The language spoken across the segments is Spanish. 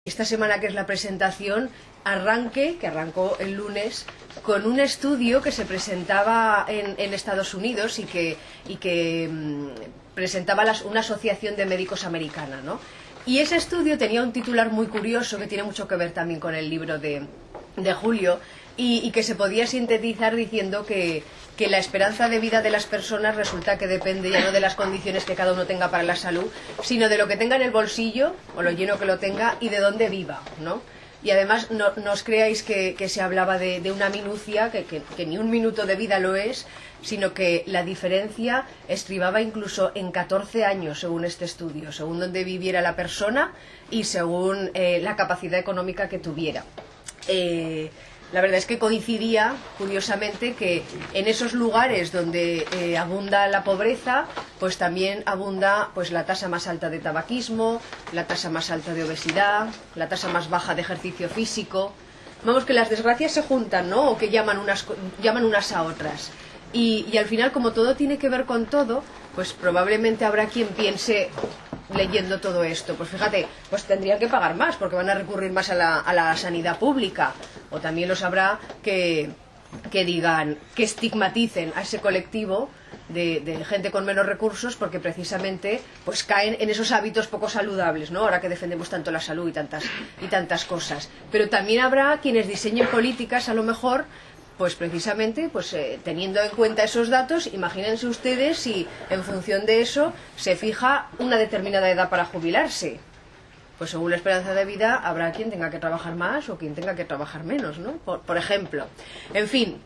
Esta semana, que es la presentación, que arrancó el lunes, con un estudio que se presentaba en Estados Unidos y que presentaba una asociación de médicos americana, ¿no? Y ese estudio tenía un titular muy curioso que tiene mucho que ver también con el libro de Julio, y que se podía sintetizar diciendo que la esperanza de vida de las personas resulta que depende ya no de las condiciones que cada uno tenga para la salud, sino de lo que tenga en el bolsillo, o lo lleno que lo tenga, y de dónde viva, ¿no? Y además no os creáis que se hablaba de una minucia, que ni un minuto de vida lo es, sino que la diferencia estribaba incluso en 14 años, según este estudio, según dónde viviera la persona y según la capacidad económica que tuviera. La verdad es que coincidía, curiosamente, que en esos lugares donde abunda la pobreza, pues también abunda pues la tasa más alta de tabaquismo, la tasa más alta de obesidad, la tasa más baja de ejercicio físico. Vamos, que las desgracias se juntan, ¿no? O que llaman unas a otras. Y al final, como todo tiene que ver con todo, pues probablemente habrá quien piense, leyendo todo esto, pues fíjate, pues tendrían que pagar más porque van a recurrir más a la sanidad pública. O también los habrá que digan, que estigmaticen a ese colectivo de gente con menos recursos porque precisamente pues caen en esos hábitos poco saludables, ¿no? Ahora que defendemos tanto la salud y tantas cosas. Pero también habrá quienes diseñen políticas, a lo mejor, pues precisamente teniendo en cuenta esos datos. Imagínense ustedes si en función de eso se fija una determinada edad para jubilarse. Pues según la esperanza de vida habrá quien tenga que trabajar más o quien tenga que trabajar menos, ¿no? Por ejemplo. En fin,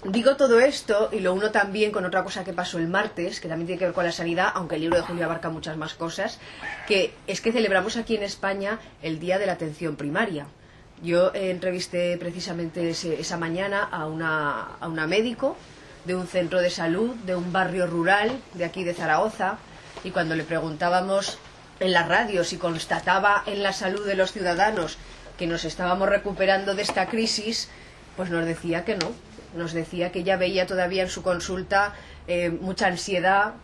digo todo esto y lo uno también con otra cosa que pasó el martes, que también tiene que ver con la sanidad, aunque el libro de Julio abarca muchas más cosas, que es que celebramos aquí en España el Día de la Atención Primaria. Yo entrevisté precisamente esa mañana a una médico de un centro de salud, de un barrio rural de aquí de Zaragoza, y cuando le preguntábamos en la radio si constataba en la salud de los ciudadanos que nos estábamos recuperando de esta crisis, pues nos decía que no. Nos decía que ella veía todavía en su consulta mucha ansiedad,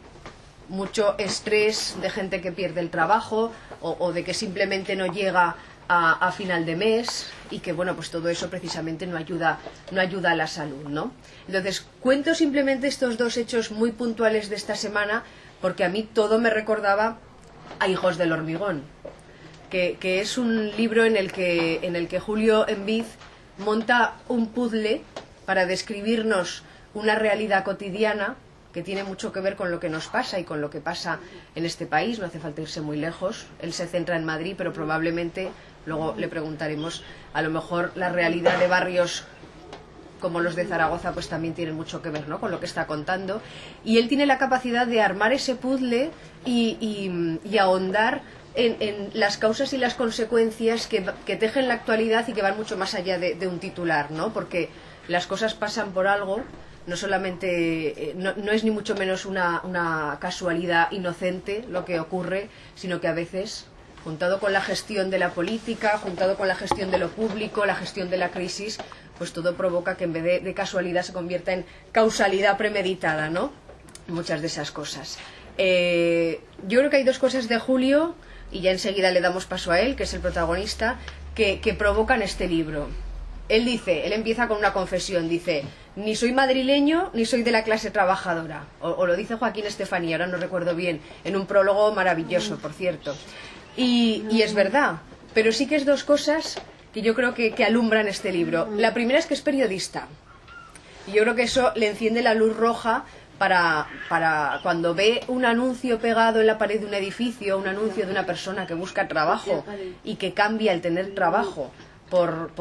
mucho estrés de gente que pierde el trabajo o de que simplemente no llega a final de mes, y que bueno, pues todo eso precisamente no ayuda a la salud, ¿no? Entonces cuento simplemente estos dos hechos muy puntuales de esta semana porque a mí todo me recordaba a Hijos del Hormigón, que es un libro en el que Julio Enviz monta un puzzle para describirnos una realidad cotidiana que tiene mucho que ver con lo que nos pasa y con lo que pasa en este país. No hace falta irse muy lejos. Él se centra en Madrid, pero probablemente, luego le preguntaremos, a lo mejor la realidad de barrios como los de Zaragoza pues también tienen mucho que ver, ¿no?, con lo que está contando. Y él tiene la capacidad de armar ese puzzle y ahondar en las causas y las consecuencias que tejen la actualidad y que van mucho más allá de un titular, ¿no? Porque las cosas pasan por algo. No solamente, no es ni mucho menos una casualidad inocente lo que ocurre, sino que a veces, juntado con la gestión de la política, juntado con la gestión de lo público, la gestión de la crisis, pues todo provoca que en vez de casualidad se convierta en causalidad premeditada, ¿no? Muchas de esas cosas. Yo creo que hay dos cosas de Julio, y ya enseguida le damos paso a él, que es el protagonista, que provocan este libro. Él empieza con una confesión, dice: ni soy madrileño ni soy de la clase trabajadora, o lo dice Joaquín Estefanía, ahora no recuerdo bien, en un prólogo maravilloso, por cierto, y es verdad, pero sí que es dos cosas que yo creo que alumbran este libro. La primera es que es periodista, y yo creo que eso le enciende la luz roja para cuando ve un anuncio pegado en la pared de un edificio, un anuncio de una persona que busca trabajo y que cambia el tener trabajo por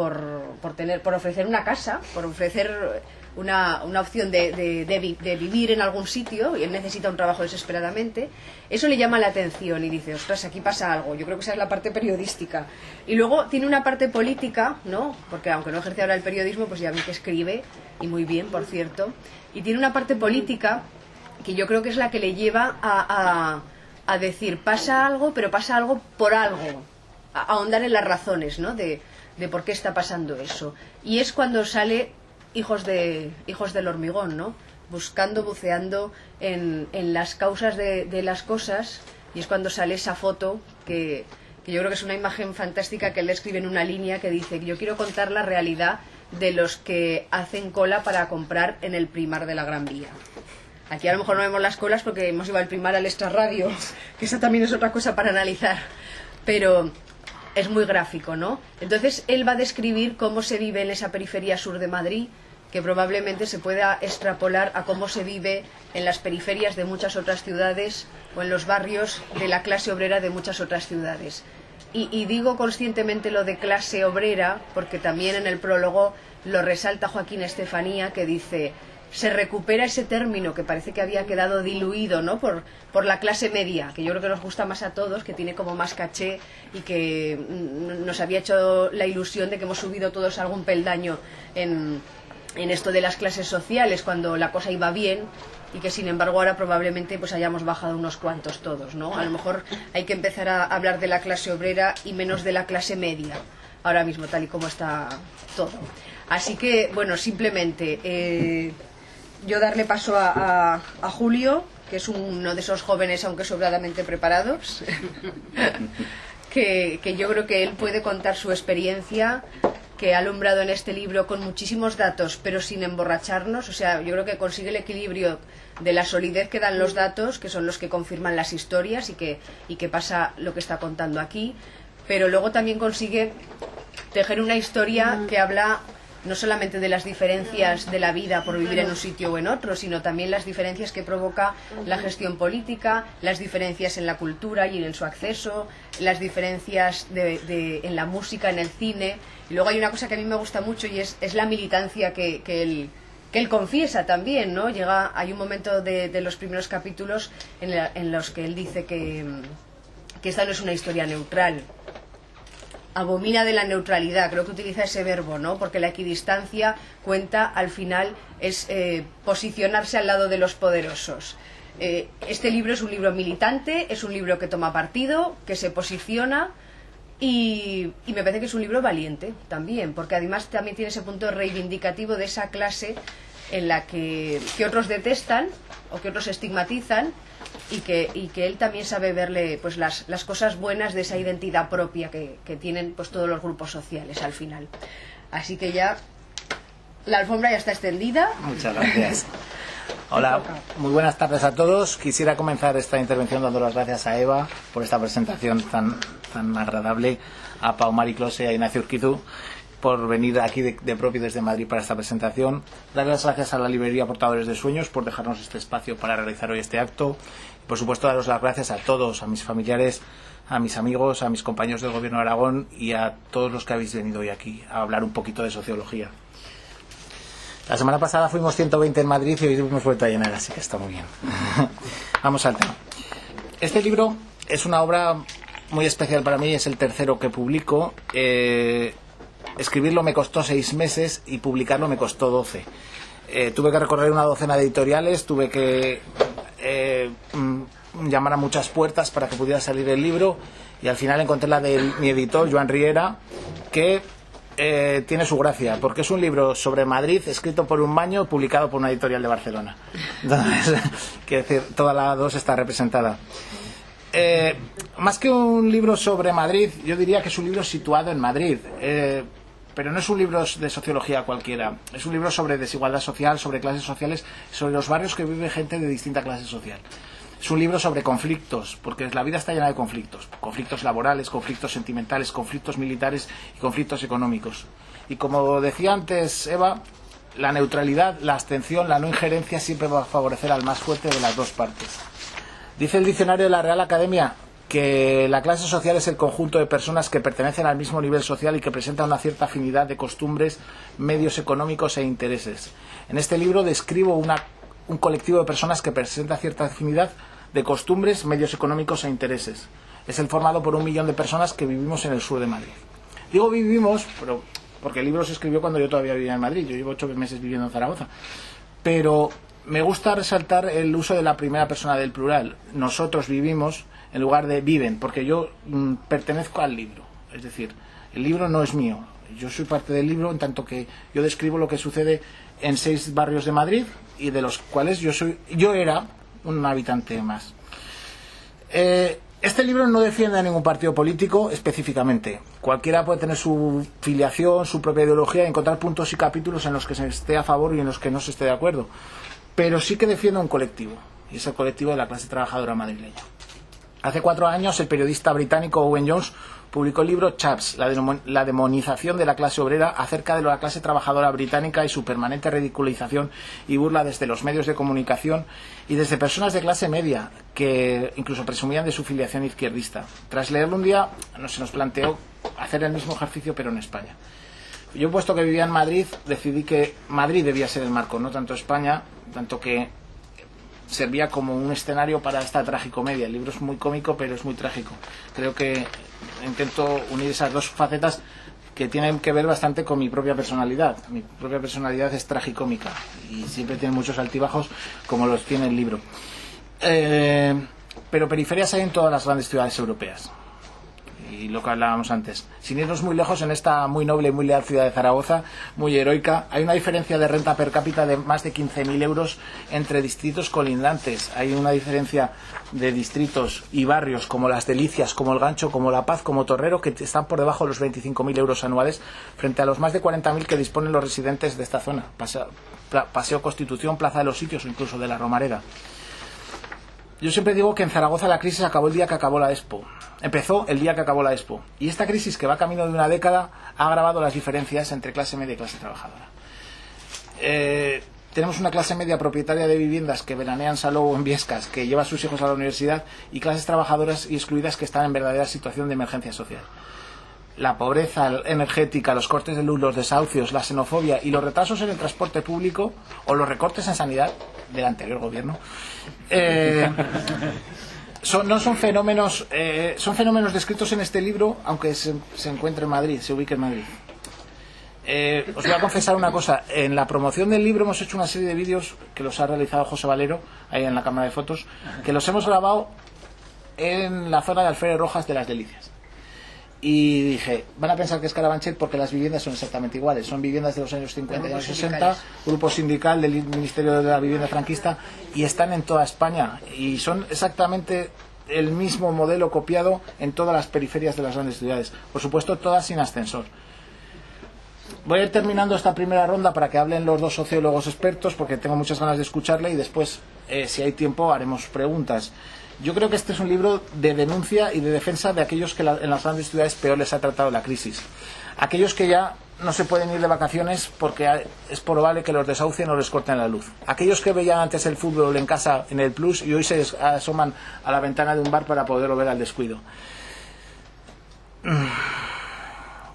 ofrecer una casa, por ofrecer una opción de vivir en algún sitio, y él necesita un trabajo desesperadamente. Eso le llama la atención y dice: ostras, aquí pasa algo. Yo creo que esa es la parte periodística. Y luego tiene una parte política, ¿no? Porque aunque no ejerce ahora el periodismo, pues ya vi que escribe, y muy bien, por cierto. Y tiene una parte política que yo creo que es la que le lleva a decir: pasa algo, pero pasa algo por algo, a ahondar en las razones, ¿no?, de por qué está pasando eso. Y es cuando sale Hijos del Hormigón, ¿no?, buceando en las causas de las cosas, y es cuando sale esa foto que que yo creo que es una imagen fantástica que él describe en una línea que dice: yo quiero contar la realidad de los que hacen cola para comprar en el Primar de la Gran Vía. Aquí a lo mejor no vemos las colas porque hemos ido al Primar al Extrarradio, que esa también es otra cosa para analizar, pero es muy gráfico, ¿no? Entonces él va a describir cómo se vive en esa periferia sur de Madrid, que probablemente se pueda extrapolar a cómo se vive en las periferias de muchas otras ciudades o en los barrios de la clase obrera de muchas otras ciudades. Y digo conscientemente lo de clase obrera porque también en el prólogo lo resalta Joaquín Estefanía, que dice: se recupera ese término que parece que había quedado diluido, ¿no?, por la clase media, que yo creo que nos gusta más a todos, que tiene como más caché y que nos había hecho la ilusión de que hemos subido todos algún peldaño en esto de las clases sociales cuando la cosa iba bien, y que sin embargo ahora probablemente pues hayamos bajado unos cuantos todos, ¿no? A lo mejor hay que empezar a hablar de la clase obrera y menos de la clase media ahora mismo, tal y como está todo. Así que, bueno, simplemente yo darle paso a Julio, que es uno de esos jóvenes, aunque sobradamente preparados, que yo creo que él puede contar su experiencia, que ha alumbrado en este libro con muchísimos datos, pero sin emborracharnos. O sea, yo creo que consigue el equilibrio de la solidez que dan los datos, que son los que confirman las historias y que pasa lo que está contando aquí, pero luego también consigue tejer una historia que habla no solamente de las diferencias de la vida por vivir en un sitio o en otro, sino también las diferencias que provoca la gestión política, las diferencias en la cultura y en su acceso, las diferencias en la música, en el cine. Y luego hay una cosa que a mí me gusta mucho y es la militancia que él confiesa también, ¿no? Hay un momento de los primeros capítulos en los que él dice que esta no es una historia neutral. Abomina de la neutralidad, creo que utiliza ese verbo, ¿no? Porque la equidistancia cuenta, al final, es posicionarse al lado de los poderosos. Este libro es un libro militante, es un libro que toma partido, que se posiciona, y me parece que es un libro valiente también, porque además también tiene ese punto reivindicativo de esa clase en la que otros detestan o que otros estigmatizan, y que él también sabe verle pues las cosas buenas de esa identidad propia que tienen pues todos los grupos sociales al final. Así que ya la alfombra ya está extendida. Muchas gracias. Hola, muy buenas tardes a todos. Quisiera comenzar esta intervención dando las gracias a Eva por esta presentación tan agradable, a Pau Mari Close y a Ignacio Urquizu por venir aquí de propio desde Madrid para esta presentación. Dar las gracias a la librería Portadores de Sueños por dejarnos este espacio para realizar hoy este acto. Y por supuesto daros las gracias a todos, a mis familiares, a mis amigos, a mis compañeros del Gobierno de Aragón y a todos los que habéis venido hoy aquí a hablar un poquito de sociología. La semana pasada fuimos 120 en Madrid y hoy hemos vuelto a llenar, así que está muy bien. Vamos al tema. Este libro es una obra muy especial para mí, es el tercero que publico. Escribirlo me costó 6 meses y publicarlo me costó 12. Tuve que recorrer una docena de editoriales, tuve que llamar a muchas puertas para que pudiera salir el libro, y al final encontré la de mi editor, Joan Riera, que tiene su gracia, porque es un libro sobre Madrid escrito por un baño, publicado por una editorial de Barcelona. Entonces, quiero decir, toda la dos está representada. Más que un libro sobre Madrid, yo diría que es un libro situado en Madrid, pero no es un libro de sociología cualquiera. Es un libro sobre desigualdad social, sobre clases sociales, sobre los barrios que vive gente de distinta clase social. Es un libro sobre conflictos, porque la vida está llena de conflictos. Conflictos laborales, conflictos sentimentales, conflictos militares y conflictos económicos. Y como decía antes Eva, la neutralidad, la abstención, la no injerencia siempre va a favorecer al más fuerte de las dos partes. Dice el diccionario de la Real Academia que la clase social es el conjunto de personas que pertenecen al mismo nivel social y que presentan una cierta afinidad de costumbres, medios económicos e intereses. En este libro describo un colectivo de personas que presenta cierta afinidad de costumbres, medios económicos e intereses. Es el formado por 1 millón de personas que vivimos en el sur de Madrid. Digo vivimos, pero porque el libro se escribió cuando yo todavía vivía en Madrid. Yo llevo 8 meses viviendo en Zaragoza. Pero me gusta resaltar el uso de la primera persona del plural. Nosotros vivimos en lugar de viven, porque yo pertenezco al libro. Es decir, el libro no es mío. Yo soy parte del libro en tanto que yo describo lo que sucede en 6 barrios de Madrid y de los cuales yo era un habitante más. Este libro no defiende a ningún partido político específicamente. Cualquiera puede tener su filiación, su propia ideología y encontrar puntos y capítulos en los que se esté a favor y en los que no se esté de acuerdo. Pero sí que defiende un colectivo, y es el colectivo de la clase trabajadora madrileña. Hace 4 años el periodista británico Owen Jones publicó el libro Chaps, la demonización de la clase obrera, acerca de la clase trabajadora británica y su permanente ridiculización y burla desde los medios de comunicación y desde personas de clase media que incluso presumían de su filiación izquierdista. Tras leerlo un día se nos planteó hacer el mismo ejercicio pero en España. Yo, puesto que vivía en Madrid, decidí que Madrid debía ser el marco, no tanto España, tanto que servía como un escenario para esta tragicomedia. El libro es muy cómico, pero es muy trágico. Creo que intento unir esas dos facetas que tienen que ver bastante con mi propia personalidad. Mi propia personalidad es tragicómica y siempre tiene muchos altibajos, como los tiene el libro. Pero periferias hay en todas las grandes ciudades europeas. Y lo que hablábamos antes, sin irnos muy lejos, en esta muy noble y muy leal ciudad de Zaragoza, muy heroica, hay una diferencia de renta per cápita de más de 15.000 euros entre distritos colindantes. Hay una diferencia de distritos y barrios como Las Delicias, como El Gancho, como La Paz, como Torrero, que están por debajo de los 25.000 euros anuales, frente a los más de 40.000 que disponen los residentes de esta zona. Paseo Constitución, Plaza de los Sitios o incluso de la Romareda. Yo siempre digo que en Zaragoza la crisis acabó el día que acabó la Expo. Empezó el día que acabó la Expo. Y esta crisis, que va camino de una década, ha agravado las diferencias entre clase media y clase trabajadora. Tenemos una clase media propietaria de viviendas que veranea en Salou o en Biescas, que lleva a sus hijos a la universidad, y clases trabajadoras y excluidas que están en verdadera situación de emergencia social. La pobreza energética, los cortes de luz, los desahucios, la xenofobia y los retrasos en el transporte público o los recortes en sanidad del anterior gobierno son fenómenos descritos en este libro, aunque se encuentre en Madrid, se ubique en Madrid. Os voy a confesar una cosa. En la promoción del libro hemos hecho una serie de vídeos que los ha realizado José Valero ahí en la cámara de fotos, que los hemos grabado en la zona de Alférez Rojas de Las Delicias. Y dije, van a pensar que es Carabanchel porque las viviendas son exactamente iguales. Son viviendas de los años 50 y años 60, grupo sindical del Ministerio de la Vivienda franquista, y están en toda España. Y son exactamente el mismo modelo copiado en todas las periferias de las grandes ciudades. Por supuesto, todas sin ascensor. Voy a ir terminando esta primera ronda para que hablen los dos sociólogos expertos, porque tengo muchas ganas de escucharle, y después, si hay tiempo, haremos preguntas. Yo creo que este es un libro de denuncia y de defensa de aquellos que en las grandes ciudades peor les ha tratado la crisis. Aquellos que ya no se pueden ir de vacaciones porque es probable que los desahucien o les corten la luz. Aquellos que veían antes el fútbol en casa en el Plus y hoy se asoman a la ventana de un bar para poderlo ver al descuido.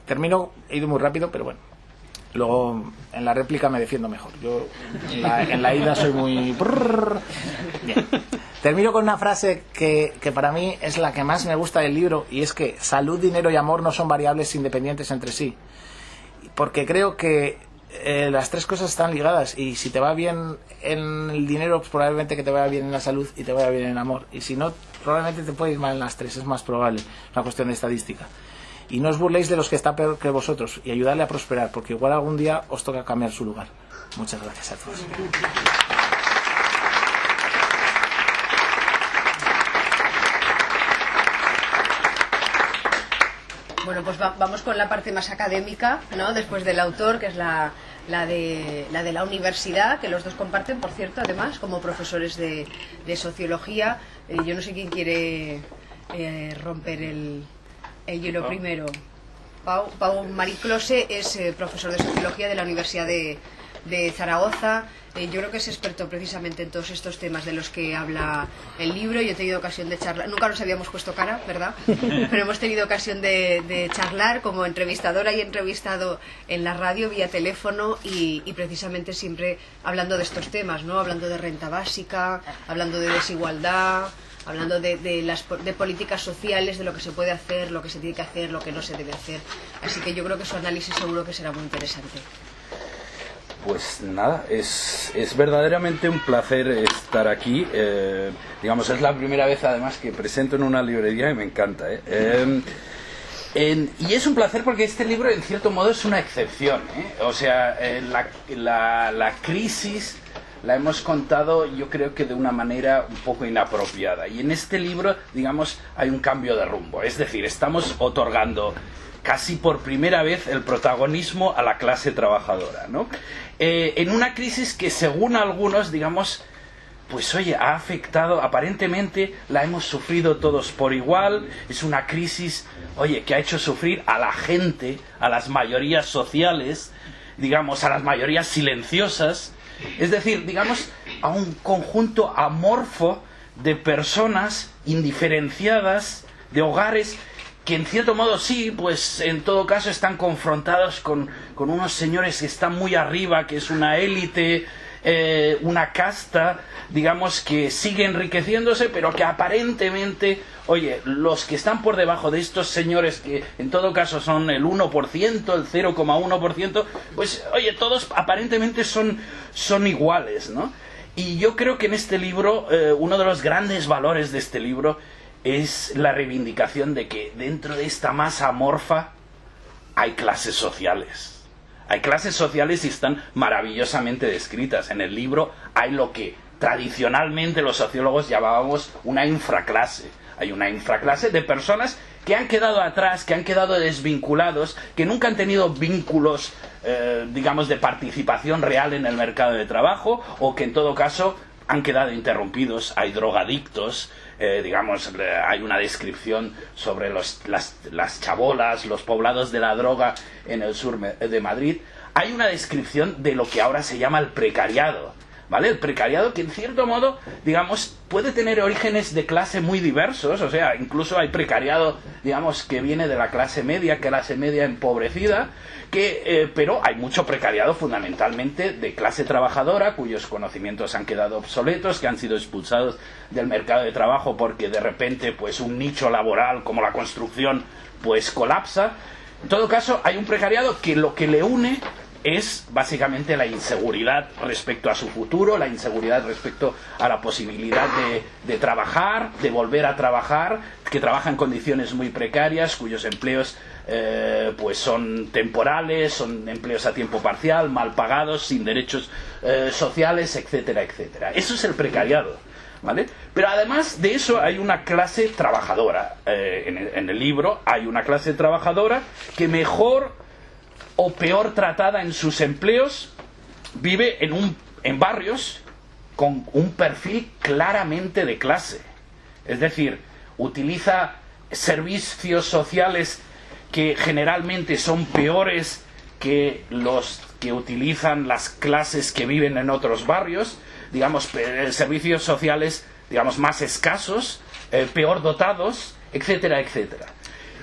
Termino, he ido muy rápido, pero bueno. Luego en la réplica me defiendo mejor. Yo en la ida soy muy... Bien. Termino con una frase que para mí es la que más me gusta del libro, y es que salud, dinero y amor no son variables independientes entre sí. Porque creo que las tres cosas están ligadas, y si te va bien en el dinero, pues probablemente que te vaya bien en la salud y te vaya bien en el amor. Y si no, probablemente te puede ir mal en las tres, es más probable, es una cuestión de estadística. Y no os burléis de los que están peor que vosotros y ayudadle a prosperar, porque igual algún día os toca cambiar su lugar. Muchas gracias a todos. Bueno, pues vamos con la parte más académica, ¿no? Después del autor, que es la de la universidad, que los dos comparten, por cierto, además, como profesores de sociología. Yo no sé quién quiere romper el hielo primero. Pau Mariclose es profesor de sociología de la Universidad de Zaragoza. Yo creo que es experto precisamente en todos estos temas de los que habla el libro. Yo he tenido ocasión de charlar, nunca nos habíamos puesto cara, ¿verdad? Pero hemos tenido ocasión de charlar como entrevistadora y entrevistado en la radio vía teléfono, y precisamente siempre hablando de estos temas, ¿no? Hablando de renta básica, hablando de desigualdad, hablando de políticas sociales, de lo que se puede hacer, lo que se tiene que hacer, lo que no se debe hacer. Así que yo creo que su análisis seguro que será muy interesante. Pues nada, es verdaderamente un placer estar aquí. Digamos, es la primera vez además que presento en una librería y me encanta. Y es un placer porque este libro en cierto modo es una excepción. O sea, la crisis la hemos contado, yo creo que de una manera un poco inapropiada. Y en este libro, digamos, hay un cambio de rumbo. Es decir, estamos otorgando casi por primera vez el protagonismo a la clase trabajadora, ¿no? En una crisis que, según algunos, digamos, pues oye, ha afectado, aparentemente la hemos sufrido todos por igual, es una crisis, oye, que ha hecho sufrir a la gente, a las mayorías sociales, digamos, a las mayorías silenciosas, es decir, digamos, a un conjunto amorfo de personas indiferenciadas, de hogares que en cierto modo sí, pues en todo caso están confrontados con unos señores que están muy arriba, que es una élite, una casta, digamos, que sigue enriqueciéndose, pero que aparentemente, oye, los que están por debajo de estos señores, que en todo caso son el 1%, el 0,1%, pues oye, todos aparentemente son iguales, ¿no? Y yo creo que en este libro, uno de los grandes valores de este libro es la reivindicación de que dentro de esta masa amorfa hay clases sociales. Hay clases sociales y están maravillosamente descritas. En el libro hay lo que tradicionalmente los sociólogos llamábamos una infraclase. Hay una infraclase de personas que han quedado atrás, que han quedado desvinculados, que nunca han tenido vínculos, digamos, de participación real en el mercado de trabajo, o que en todo caso han quedado interrumpidos. Hay drogadictos, digamos, hay una descripción sobre las chabolas, los poblados de la droga en el sur de Madrid. Hay una descripción de lo que ahora se llama el precariado, ¿vale? El precariado que en cierto modo, digamos, puede tener orígenes de clase muy diversos, o sea, incluso hay precariado, digamos, que viene de la clase media empobrecida, pero hay mucho precariado fundamentalmente de clase trabajadora, cuyos conocimientos han quedado obsoletos, que han sido expulsados del mercado de trabajo porque de repente pues un nicho laboral como la construcción pues colapsa. En todo caso, hay un precariado que lo que le une es básicamente la inseguridad respecto a su futuro, la inseguridad respecto a la posibilidad de trabajar, de volver a trabajar, que trabaja en condiciones muy precarias, cuyos empleos pues son temporales, son empleos a tiempo parcial, mal pagados, sin derechos sociales, etcétera, etcétera. Eso es el precariado, ¿vale? Pero además de eso hay una clase trabajadora. En el libro hay una clase trabajadora que mejor o peor tratada en sus empleos vive en barrios con un perfil claramente de clase. Es decir, utiliza servicios sociales que generalmente son peores que los que utilizan las clases que viven en otros barrios, digamos, servicios sociales, digamos, más escasos, peor dotados, etcétera, etcétera.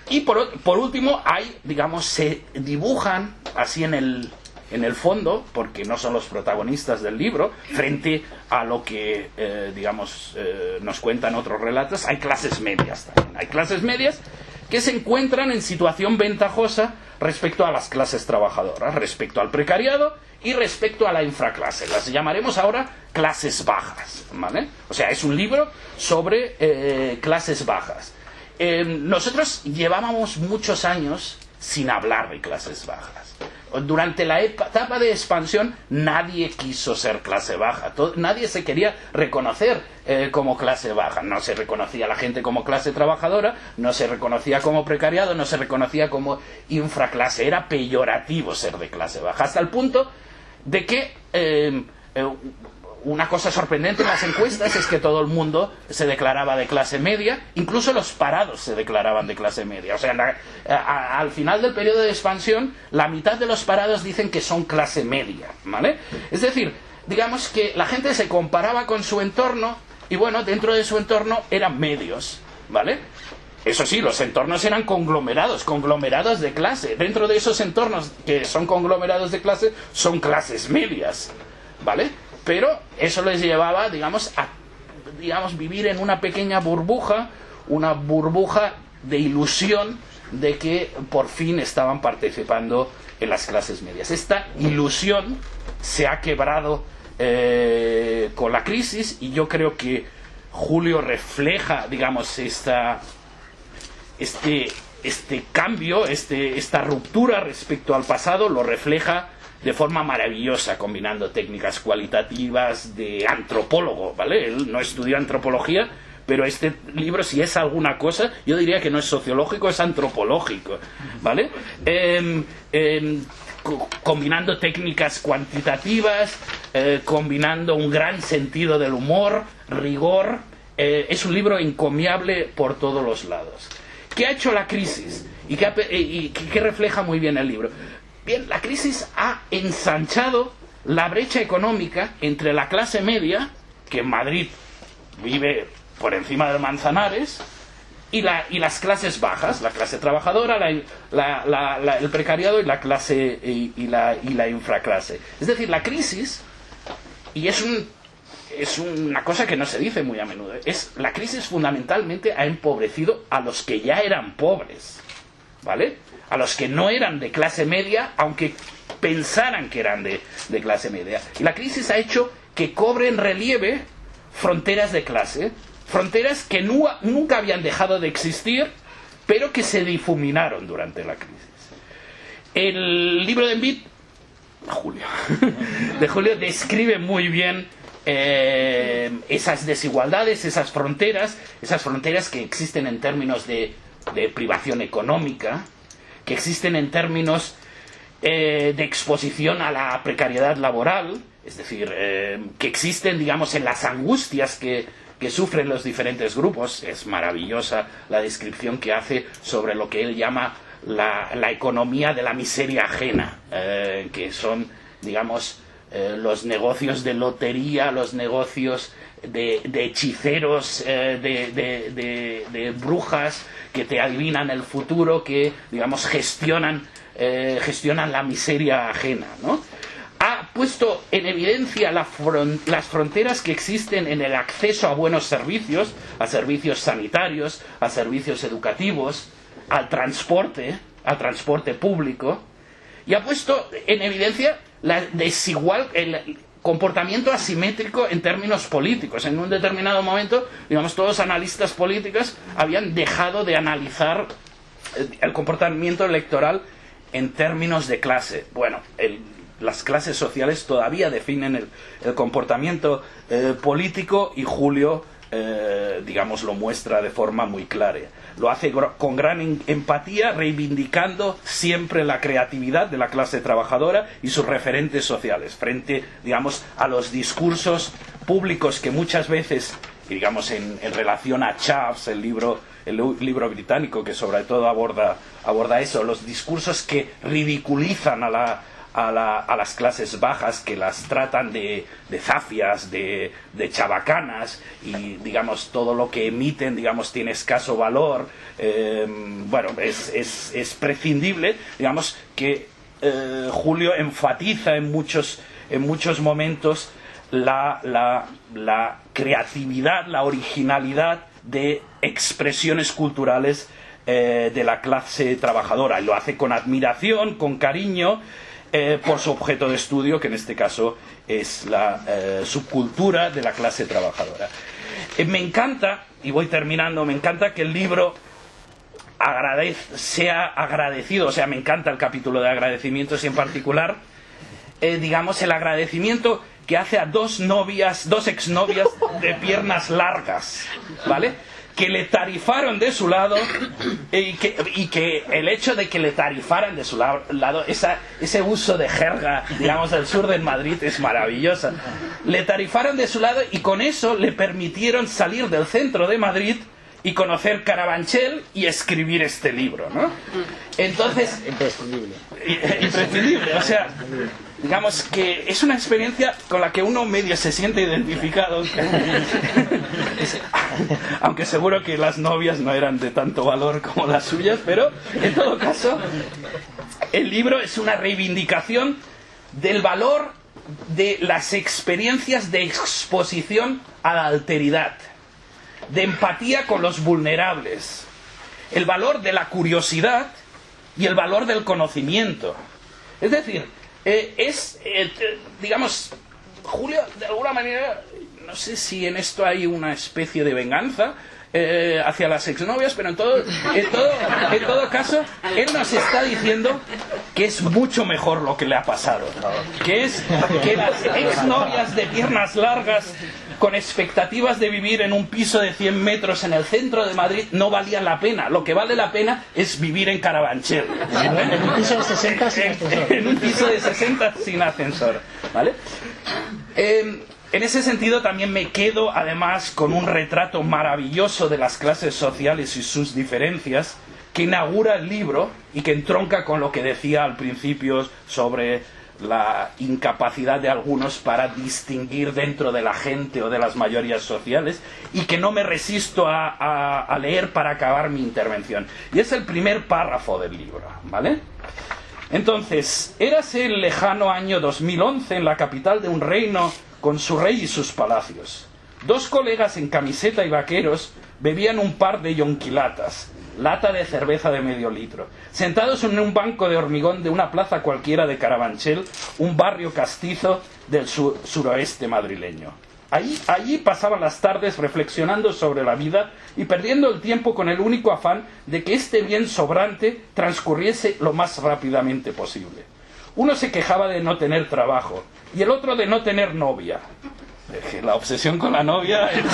Y por último, digamos, se dibujan así en el fondo, porque no son los protagonistas del libro, frente a lo que, digamos, nos cuentan otros relatos, hay clases medias también. Hay clases medias que se encuentran en situación ventajosa respecto a las clases trabajadoras, respecto al precariado y respecto a la infraclase. Las llamaremos ahora clases bajas, ¿vale? O sea, es un libro sobre clases bajas. Nosotros llevábamos muchos años sin hablar de clases bajas. Durante la etapa de expansión nadie quiso ser clase baja, nadie se quería reconocer como clase baja. No se reconocía a la gente como clase trabajadora, no se reconocía como precariado, no se reconocía como infraclase. Era peyorativo ser de clase baja, hasta el punto de que una cosa sorprendente en las encuestas es que todo el mundo se declaraba de clase media, incluso los parados se declaraban de clase media. O sea, al final del periodo de expansión, la mitad de los parados dicen que son clase media, ¿vale? Es decir, digamos que la gente se comparaba con su entorno y, bueno, dentro de su entorno eran medios, ¿vale? Eso sí, los entornos eran conglomerados de clase. Dentro de esos entornos que son conglomerados de clase, son clases medias, ¿vale? Pero eso les llevaba, digamos, a vivir en una pequeña burbuja, una burbuja de ilusión de que por fin estaban participando en las clases medias. Esta ilusión se ha quebrado con la crisis, y yo creo que Julio refleja, digamos, este cambio, esta ruptura respecto al pasado, lo refleja de forma maravillosa, combinando técnicas cualitativas de antropólogo, ¿vale? Él no estudió antropología, pero este libro, si es alguna cosa, yo diría que no es sociológico, es antropológico, ¿vale? Combinando técnicas cuantitativas, combinando un gran sentido del humor, rigor. Es un libro encomiable por todos los lados. ¿Qué ha hecho la crisis? ¿Y qué refleja muy bien el libro? Bien, la crisis ha ensanchado la brecha económica entre la clase media, que en Madrid vive por encima del Manzanares, y las clases bajas, la clase trabajadora, el precariado y la clase y la infraclase. Es decir, la crisis, y es una cosa que no se dice muy a menudo, la crisis fundamentalmente ha empobrecido a los que ya eran pobres, ¿vale? A los que no eran de clase media, aunque pensaran que eran de clase media. Y la crisis ha hecho que cobren relieve fronteras de clase, fronteras que nunca habían dejado de existir, pero que se difuminaron durante la crisis. El libro de Envid, de Julio, describe muy bien esas desigualdades, esas fronteras que existen en términos de privación económica, que existen en términos de exposición a la precariedad laboral, es decir, que existen, digamos, en las angustias que sufren los diferentes grupos. Es maravillosa la descripción que hace sobre lo que él llama la economía de la miseria ajena, que son, digamos, los negocios de lotería, los negocios de hechiceros, de brujas que te adivinan el futuro, que, digamos, gestionan la miseria ajena, ¿no? Ha puesto en evidencia las fronteras que existen en el acceso a buenos servicios, a servicios sanitarios, a servicios educativos, al transporte público, y ha puesto en evidencia el comportamiento asimétrico en términos políticos. En un determinado momento, digamos, todos los analistas políticos habían dejado de analizar el comportamiento electoral en términos de clase. Bueno, las clases sociales todavía definen el comportamiento político, y Julio, digamos, lo muestra de forma muy clara. Lo hace con gran empatía, reivindicando siempre la creatividad de la clase trabajadora y sus referentes sociales, frente, digamos, a los discursos públicos que muchas veces, digamos, en relación a Chaves, el libro británico que sobre todo aborda eso, los discursos que ridiculizan a las clases bajas, que las tratan de zafias, de chabacanas, y, digamos, todo lo que emiten, digamos, tiene escaso valor. Bueno, es prescindible, digamos, que Julio enfatiza en muchos momentos la creatividad, la originalidad de expresiones culturales de la clase trabajadora, y lo hace con admiración, con cariño, por su objeto de estudio, que en este caso es la subcultura de la clase trabajadora. Me encanta, y voy terminando, me encanta que el libro sea agradecido, o sea, me encanta el capítulo de agradecimientos, y en particular, digamos, el agradecimiento que hace a dos exnovias de piernas largas, ¿vale?, que le tarifaron de su lado, y que el hecho de que le tarifaran de su lado, ese uso de jerga, digamos, del sur de Madrid, es maravillosa. Le tarifaron de su lado, y con eso le permitieron salir del centro de Madrid y conocer Carabanchel y escribir este libro, ¿no? Entonces, imprescindible, o sea, digamos que es una experiencia con la que uno medio se siente identificado, aunque seguro que las novias no eran de tanto valor como las suyas, pero en todo caso el libro es una reivindicación del valor de las experiencias de exposición a la alteridad, de empatía con los vulnerables, el valor de la curiosidad y el valor del conocimiento. Es decir, digamos, Julio, de alguna manera, no sé si en esto hay una especie de venganza hacia las exnovias, pero en todo caso, él nos está diciendo que es mucho mejor lo que le ha pasado, que es que las exnovias de piernas largas con expectativas de vivir en un piso de 100 metros en el centro de Madrid no valían la pena. Lo que vale la pena es vivir en Carabanchel, ¿vale? En un piso de 60 sin ascensor. En un piso de 60 sin ascensor, ¿vale? En ese sentido también me quedo además con un retrato maravilloso de las clases sociales y sus diferencias que inaugura el libro y que entronca con lo que decía al principio sobre la incapacidad de algunos para distinguir dentro de la gente o de las mayorías sociales, y que no me resisto a leer para acabar mi intervención. Y es el primer párrafo del libro, ¿vale? Entonces, érase el lejano año 2011 en la capital de un reino con su rey y sus palacios. Dos colegas en camiseta y vaqueros bebían un par de yonquilatas, lata de cerveza de medio litro, sentados en un banco de hormigón de una plaza cualquiera de Carabanchel, un barrio castizo del suroeste madrileño. Allí pasaban las tardes reflexionando sobre la vida y perdiendo el tiempo con el único afán de que este bien sobrante transcurriese lo más rápidamente posible. Uno se quejaba de no tener trabajo y el otro de no tener novia. La obsesión con la novia es...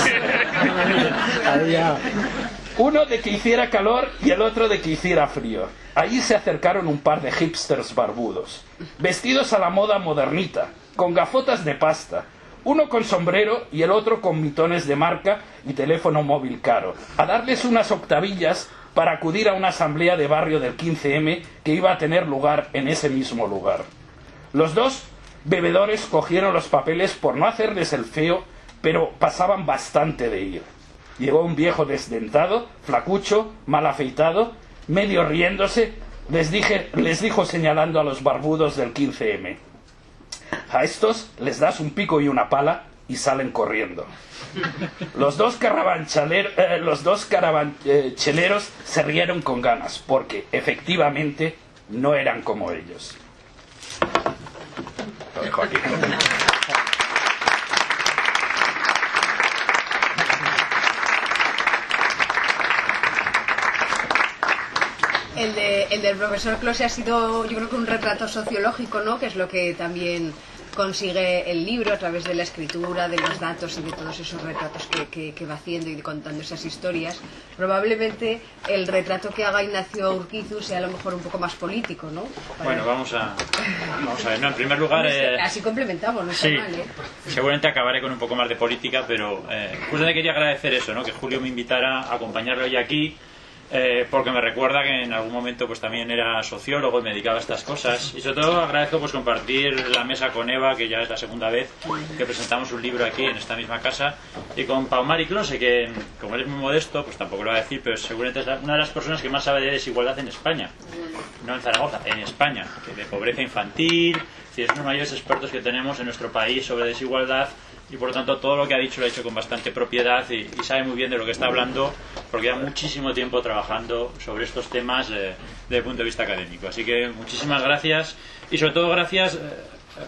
Uno de que hiciera calor y el otro de que hiciera frío. Allí se acercaron un par de hipsters barbudos, vestidos a la moda modernita, con gafotas de pasta, uno con sombrero y el otro con mitones de marca y teléfono móvil caro, a darles unas octavillas para acudir a una asamblea de barrio del 15M que iba a tener lugar en ese mismo lugar. Los dos bebedores cogieron los papeles por no hacerles el feo, pero pasaban bastante de ir. Llegó un viejo desdentado, flacucho, mal afeitado, medio riéndose, les dijo señalando a los barbudos del 15M: a estos les das un pico y una pala y salen corriendo. Los dos carabancheleros se rieron con ganas, porque efectivamente no eran como ellos. Lo dejo aquí. El del profesor Close ha sido, yo creo que un retrato sociológico, ¿no? Que es lo que también consigue el libro a través de la escritura, de los datos y de todos esos retratos que va haciendo y contando esas historias. Probablemente el retrato que haga Ignacio Urquizu sea a lo mejor un poco más político, ¿no? Bueno, vamos a ver, ¿no? En primer lugar... así complementamos, no está sí, mal, ¿eh? Seguramente acabaré con un poco más de política, pero justamente quería agradecer eso, ¿no? Que Julio me invitara a acompañarlo hoy aquí, porque me recuerda que en algún momento pues también era sociólogo y me dedicaba a estas cosas, y sobre todo agradezco pues compartir la mesa con Eva, que ya es la segunda vez que presentamos un libro aquí en esta misma casa, y con Pau Mari Close, que como él es muy modesto pues tampoco lo voy a decir, pero seguramente es una de las personas que más sabe de desigualdad en España, no en Zaragoza, en España, de pobreza infantil. Es uno de los mayores expertos que tenemos en nuestro país sobre desigualdad, y por lo tanto todo lo que ha dicho lo ha hecho con bastante propiedad y sabe muy bien de lo que está hablando, porque lleva muchísimo tiempo trabajando sobre estos temas desde el punto de vista académico. Así que muchísimas gracias, y sobre todo gracias,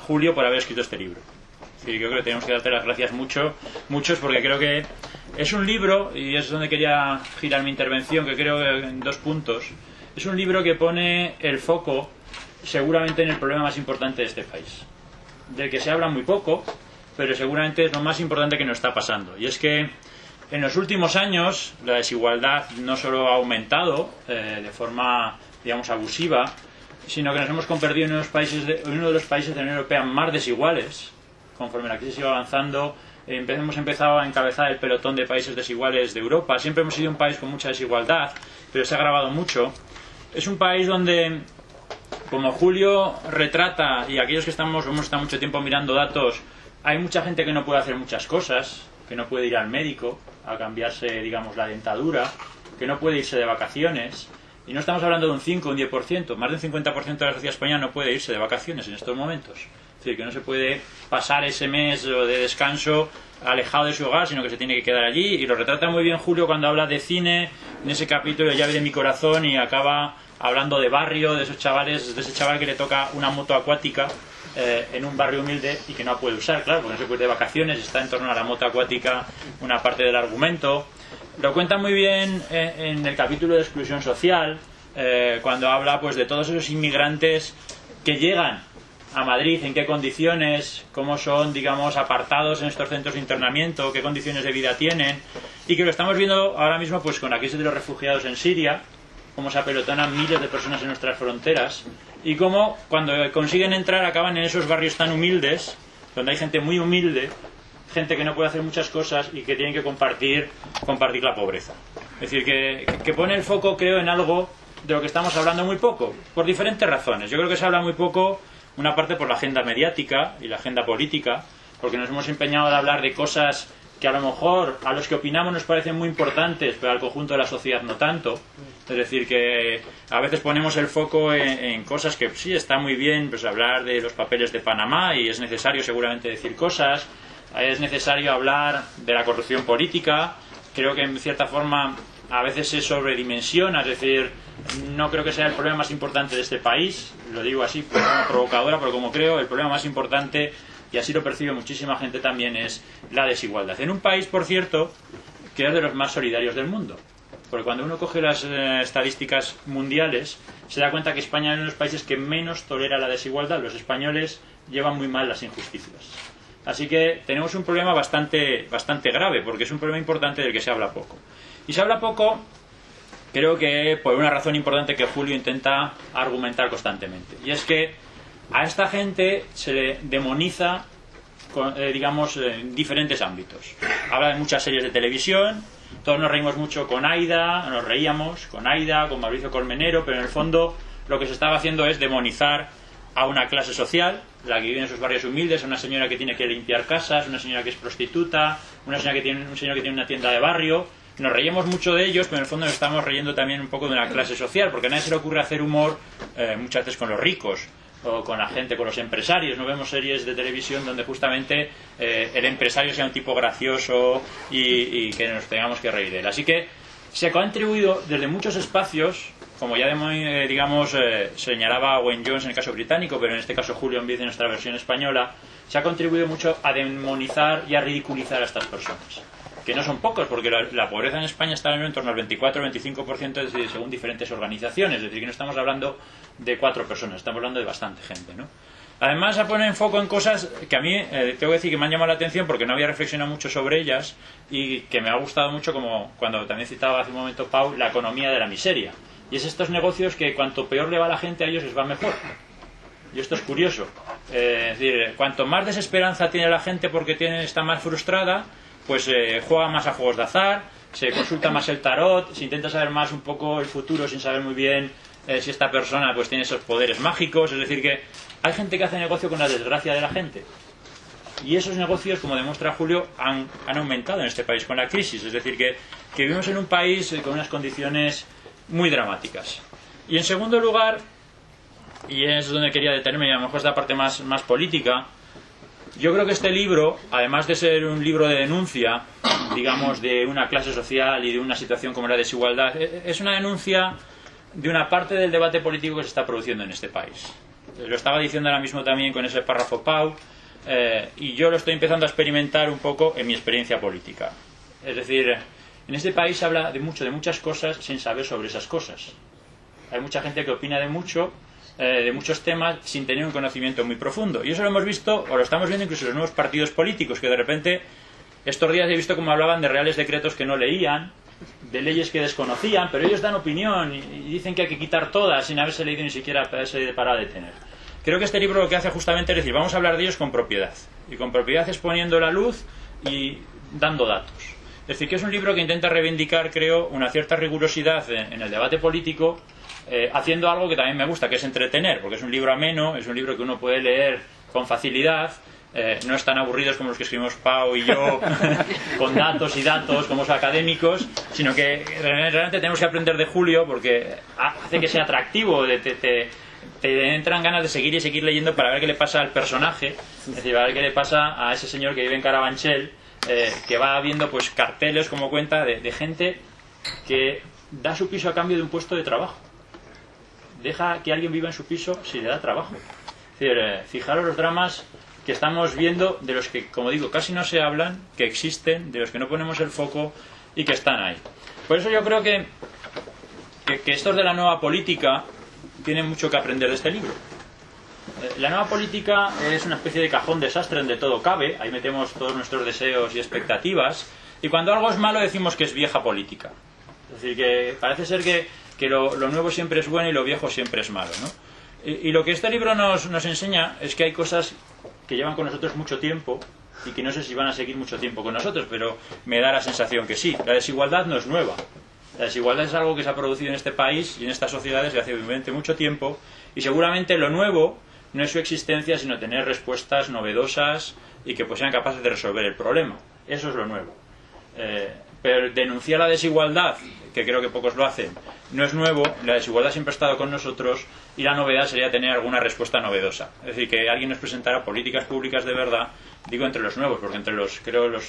Julio, por haber escrito este libro. Y yo creo que tenemos que darte las gracias muchos, porque creo que es un libro, y es donde quería girar mi intervención, que creo que en 2 puntos. Es un libro que pone el foco seguramente en el problema más importante de este país, del que se habla muy poco, pero seguramente es lo más importante que nos está pasando. Y es que en los últimos años la desigualdad no solo ha aumentado de forma, digamos, abusiva, sino que nos hemos convertido en uno de los países de la Unión Europea más desiguales. Conforme la crisis iba avanzando, hemos empezado a encabezar el pelotón de países desiguales de Europa. Siempre hemos sido un país con mucha desigualdad, pero se ha agravado mucho. Es un país donde, como Julio retrata, y aquellos que hemos estado mucho tiempo mirando datos, hay mucha gente que no puede hacer muchas cosas, que no puede ir al médico a cambiarse, digamos, la dentadura, que no puede irse de vacaciones. Y no estamos hablando de un 5 o un 10%, más de un 50% de la sociedad española no puede irse de vacaciones en estos momentos. Es decir, que no se puede pasar ese mes de descanso alejado de su hogar, sino que se tiene que quedar allí. Y lo retrata muy bien Julio cuando habla de cine, en ese capítulo de Llave de mi corazón, y acaba hablando de barrio, de esos chavales, de ese chaval que le toca una moto acuática en un barrio humilde y que no puede usar, claro, porque no se puede ir de vacaciones, está en torno a la moto acuática una parte del argumento. Lo cuenta muy bien en el capítulo de exclusión social, cuando habla pues de todos esos inmigrantes que llegan a Madrid, en qué condiciones, cómo son, digamos, apartados en estos centros de internamiento, qué condiciones de vida tienen, y que lo estamos viendo ahora mismo pues con la crisis de los refugiados en Siria, cómo se apelotonan miles de personas en nuestras fronteras, y cómo cuando consiguen entrar acaban en esos barrios tan humildes, donde hay gente muy humilde, gente que no puede hacer muchas cosas y que tienen que compartir la pobreza. Es decir, que pone el foco, creo, en algo de lo que estamos hablando muy poco, por diferentes razones. Yo creo que se habla muy poco, una parte por la agenda mediática y la agenda política, porque nos hemos empeñado en hablar de cosas que a lo mejor a los que opinamos nos parecen muy importantes, pero al conjunto de la sociedad no tanto. Es decir, que a veces ponemos el foco en cosas que sí está muy bien, pues hablar de los papeles de Panamá, y es necesario seguramente decir cosas, es necesario hablar de la corrupción política. Creo que en cierta forma a veces se sobredimensiona, es decir, no creo que sea el problema más importante de este país, lo digo así pues, como provocadora, pero como creo el problema más importante, y así lo percibe muchísima gente también, es la desigualdad. En un país, por cierto, que es de los más solidarios del mundo, porque cuando uno coge las estadísticas mundiales se da cuenta que España es uno de los países que menos tolera la desigualdad. Los españoles llevan muy mal las injusticias. Así que tenemos un problema bastante grave, porque es un problema importante del que se habla poco. Y se habla poco, creo que por una razón importante que Julio intenta argumentar constantemente. Y es que a esta gente se le demoniza, digamos, en diferentes ámbitos. Habla de muchas series de televisión, todos nos reímos mucho con Aida, nos reíamos con Aida, con Mauricio Colmenero, pero en el fondo lo que se estaba haciendo es demonizar a una clase social, la que vive en sus barrios humildes, a una señora que tiene que limpiar casas, una señora que es prostituta, un señor que tiene una tienda de barrio. Nos reímos mucho de ellos, pero en el fondo nos estamos riendo también un poco de una clase social, porque a nadie se le ocurre hacer humor muchas veces con los ricos o con la gente, con los empresarios. No vemos series de televisión donde justamente el empresario sea un tipo gracioso y que nos tengamos que reír de él. Así que se ha contribuido desde muchos espacios, como ya señalaba Owen Jones en el caso británico, pero en este caso Julio Enviz en nuestra versión española, se ha contribuido mucho a demonizar y a ridiculizar a estas personas, que no son pocos, porque la pobreza en España está en torno al 24-25%, según diferentes organizaciones. Es decir, que no estamos hablando de 4 personas, estamos hablando de bastante gente, ¿no? Además, se pone en foco en cosas que a mí tengo que decir que me han llamado la atención, porque no había reflexionado mucho sobre ellas, y que me ha gustado mucho, como cuando también citaba hace un momento Pau, la economía de la miseria. Y es estos negocios que cuanto peor le va a la gente, a ellos les va mejor. Y esto es curioso. Es decir, cuanto más desesperanza tiene la gente porque está más frustrada, pues juega más a juegos de azar, se consulta más el tarot, se intenta saber más un poco el futuro sin saber muy bien si esta persona pues tiene esos poderes mágicos. Es decir, que hay gente que hace negocio con la desgracia de la gente, y esos negocios, como demuestra Julio, han aumentado en este país con la crisis. Es decir, que vivimos en un país con unas condiciones muy dramáticas. Y en segundo lugar, y es donde quería detenerme, y a lo mejor es la parte más política, yo creo que este libro, además de ser un libro de denuncia, digamos, de una clase social y de una situación como la desigualdad, es una denuncia de una parte del debate político que se está produciendo en este país. Lo estaba diciendo ahora mismo también con ese párrafo Pau, y yo lo estoy empezando a experimentar un poco en mi experiencia política. Es decir, en este país se habla de muchas cosas sin saber sobre esas cosas. Hay mucha gente que opina de muchos temas sin tener un conocimiento muy profundo, y eso lo hemos visto, o lo estamos viendo incluso en los nuevos partidos políticos, que de repente estos días he visto cómo hablaban de reales decretos que no leían, de leyes que desconocían, pero ellos dan opinión y dicen que hay que quitar todas sin haberse leído ni siquiera para detener. Creo que este libro lo que hace justamente es decir, vamos a hablar de ellos con propiedad, y con propiedad es poniendo la luz y dando datos. Es decir, que es un libro que intenta reivindicar, creo, una cierta rigurosidad en el debate político, haciendo algo que también me gusta, que es entretener, porque es un libro ameno, es un libro que uno puede leer con facilidad, no es tan aburridos como los que escribimos Pau y yo con datos y datos como los académicos, sino que realmente tenemos que aprender de Julio, porque hace que sea atractivo, te entran ganas de seguir y seguir leyendo para ver qué le pasa al personaje, es decir, para ver qué le pasa a ese señor que vive en Carabanchel, que va viendo pues carteles, como cuenta, de gente que da su piso a cambio de un puesto de trabajo. Deja que alguien viva en su piso si le da trabajo. Es decir, fijaros los dramas que estamos viendo, de los que, como digo, casi no se hablan, que existen, de los que no ponemos el foco y que están ahí. Por eso yo creo que estos de la nueva política tienen mucho que aprender de este libro. La nueva política es una especie de cajón desastre donde todo cabe, ahí metemos todos nuestros deseos y expectativas, y cuando algo es malo decimos que es vieja política. Es decir, que parece ser que lo nuevo siempre es bueno y lo viejo siempre es malo, ¿no? Y lo que este libro nos enseña es que hay cosas que llevan con nosotros mucho tiempo y que no sé si van a seguir mucho tiempo con nosotros, pero me da la sensación que sí. La desigualdad no es nueva. La desigualdad es algo que se ha producido en este país y en estas sociedades desde hace mucho tiempo, y seguramente lo nuevo no es su existencia, sino tener respuestas novedosas y que pues sean capaces de resolver el problema. Eso es lo nuevo. Pero denunciar la desigualdad, que creo que pocos lo hacen, no es nuevo. La desigualdad siempre ha estado con nosotros y la novedad sería tener alguna respuesta novedosa. Es decir, que alguien nos presentara políticas públicas de verdad, digo entre los nuevos, porque entre los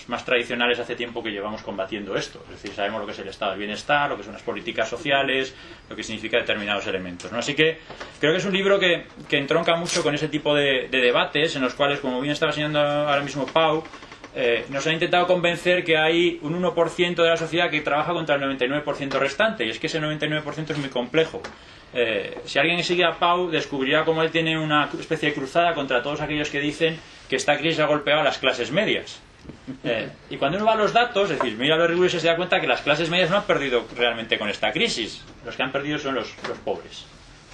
más tradicionales hace tiempo que llevamos combatiendo esto. Es decir, sabemos lo que es el estado del bienestar, lo que son las políticas sociales, lo que significa determinados elementos, ¿no? Así que creo que es un libro que entronca mucho con ese tipo de debates en los cuales, como bien estaba enseñando ahora mismo Pau, nos han intentado convencer que hay un 1% de la sociedad que trabaja contra el 99% restante, y es que ese 99% es muy complejo. Si alguien sigue a Pau, descubrirá cómo él tiene una especie de cruzada contra todos aquellos que dicen que esta crisis ha golpeado a las clases medias. Y cuando uno va a los datos, es decir, mira los rigurosos, se da cuenta que las clases medias no han perdido realmente con esta crisis. Los que han perdido son los pobres,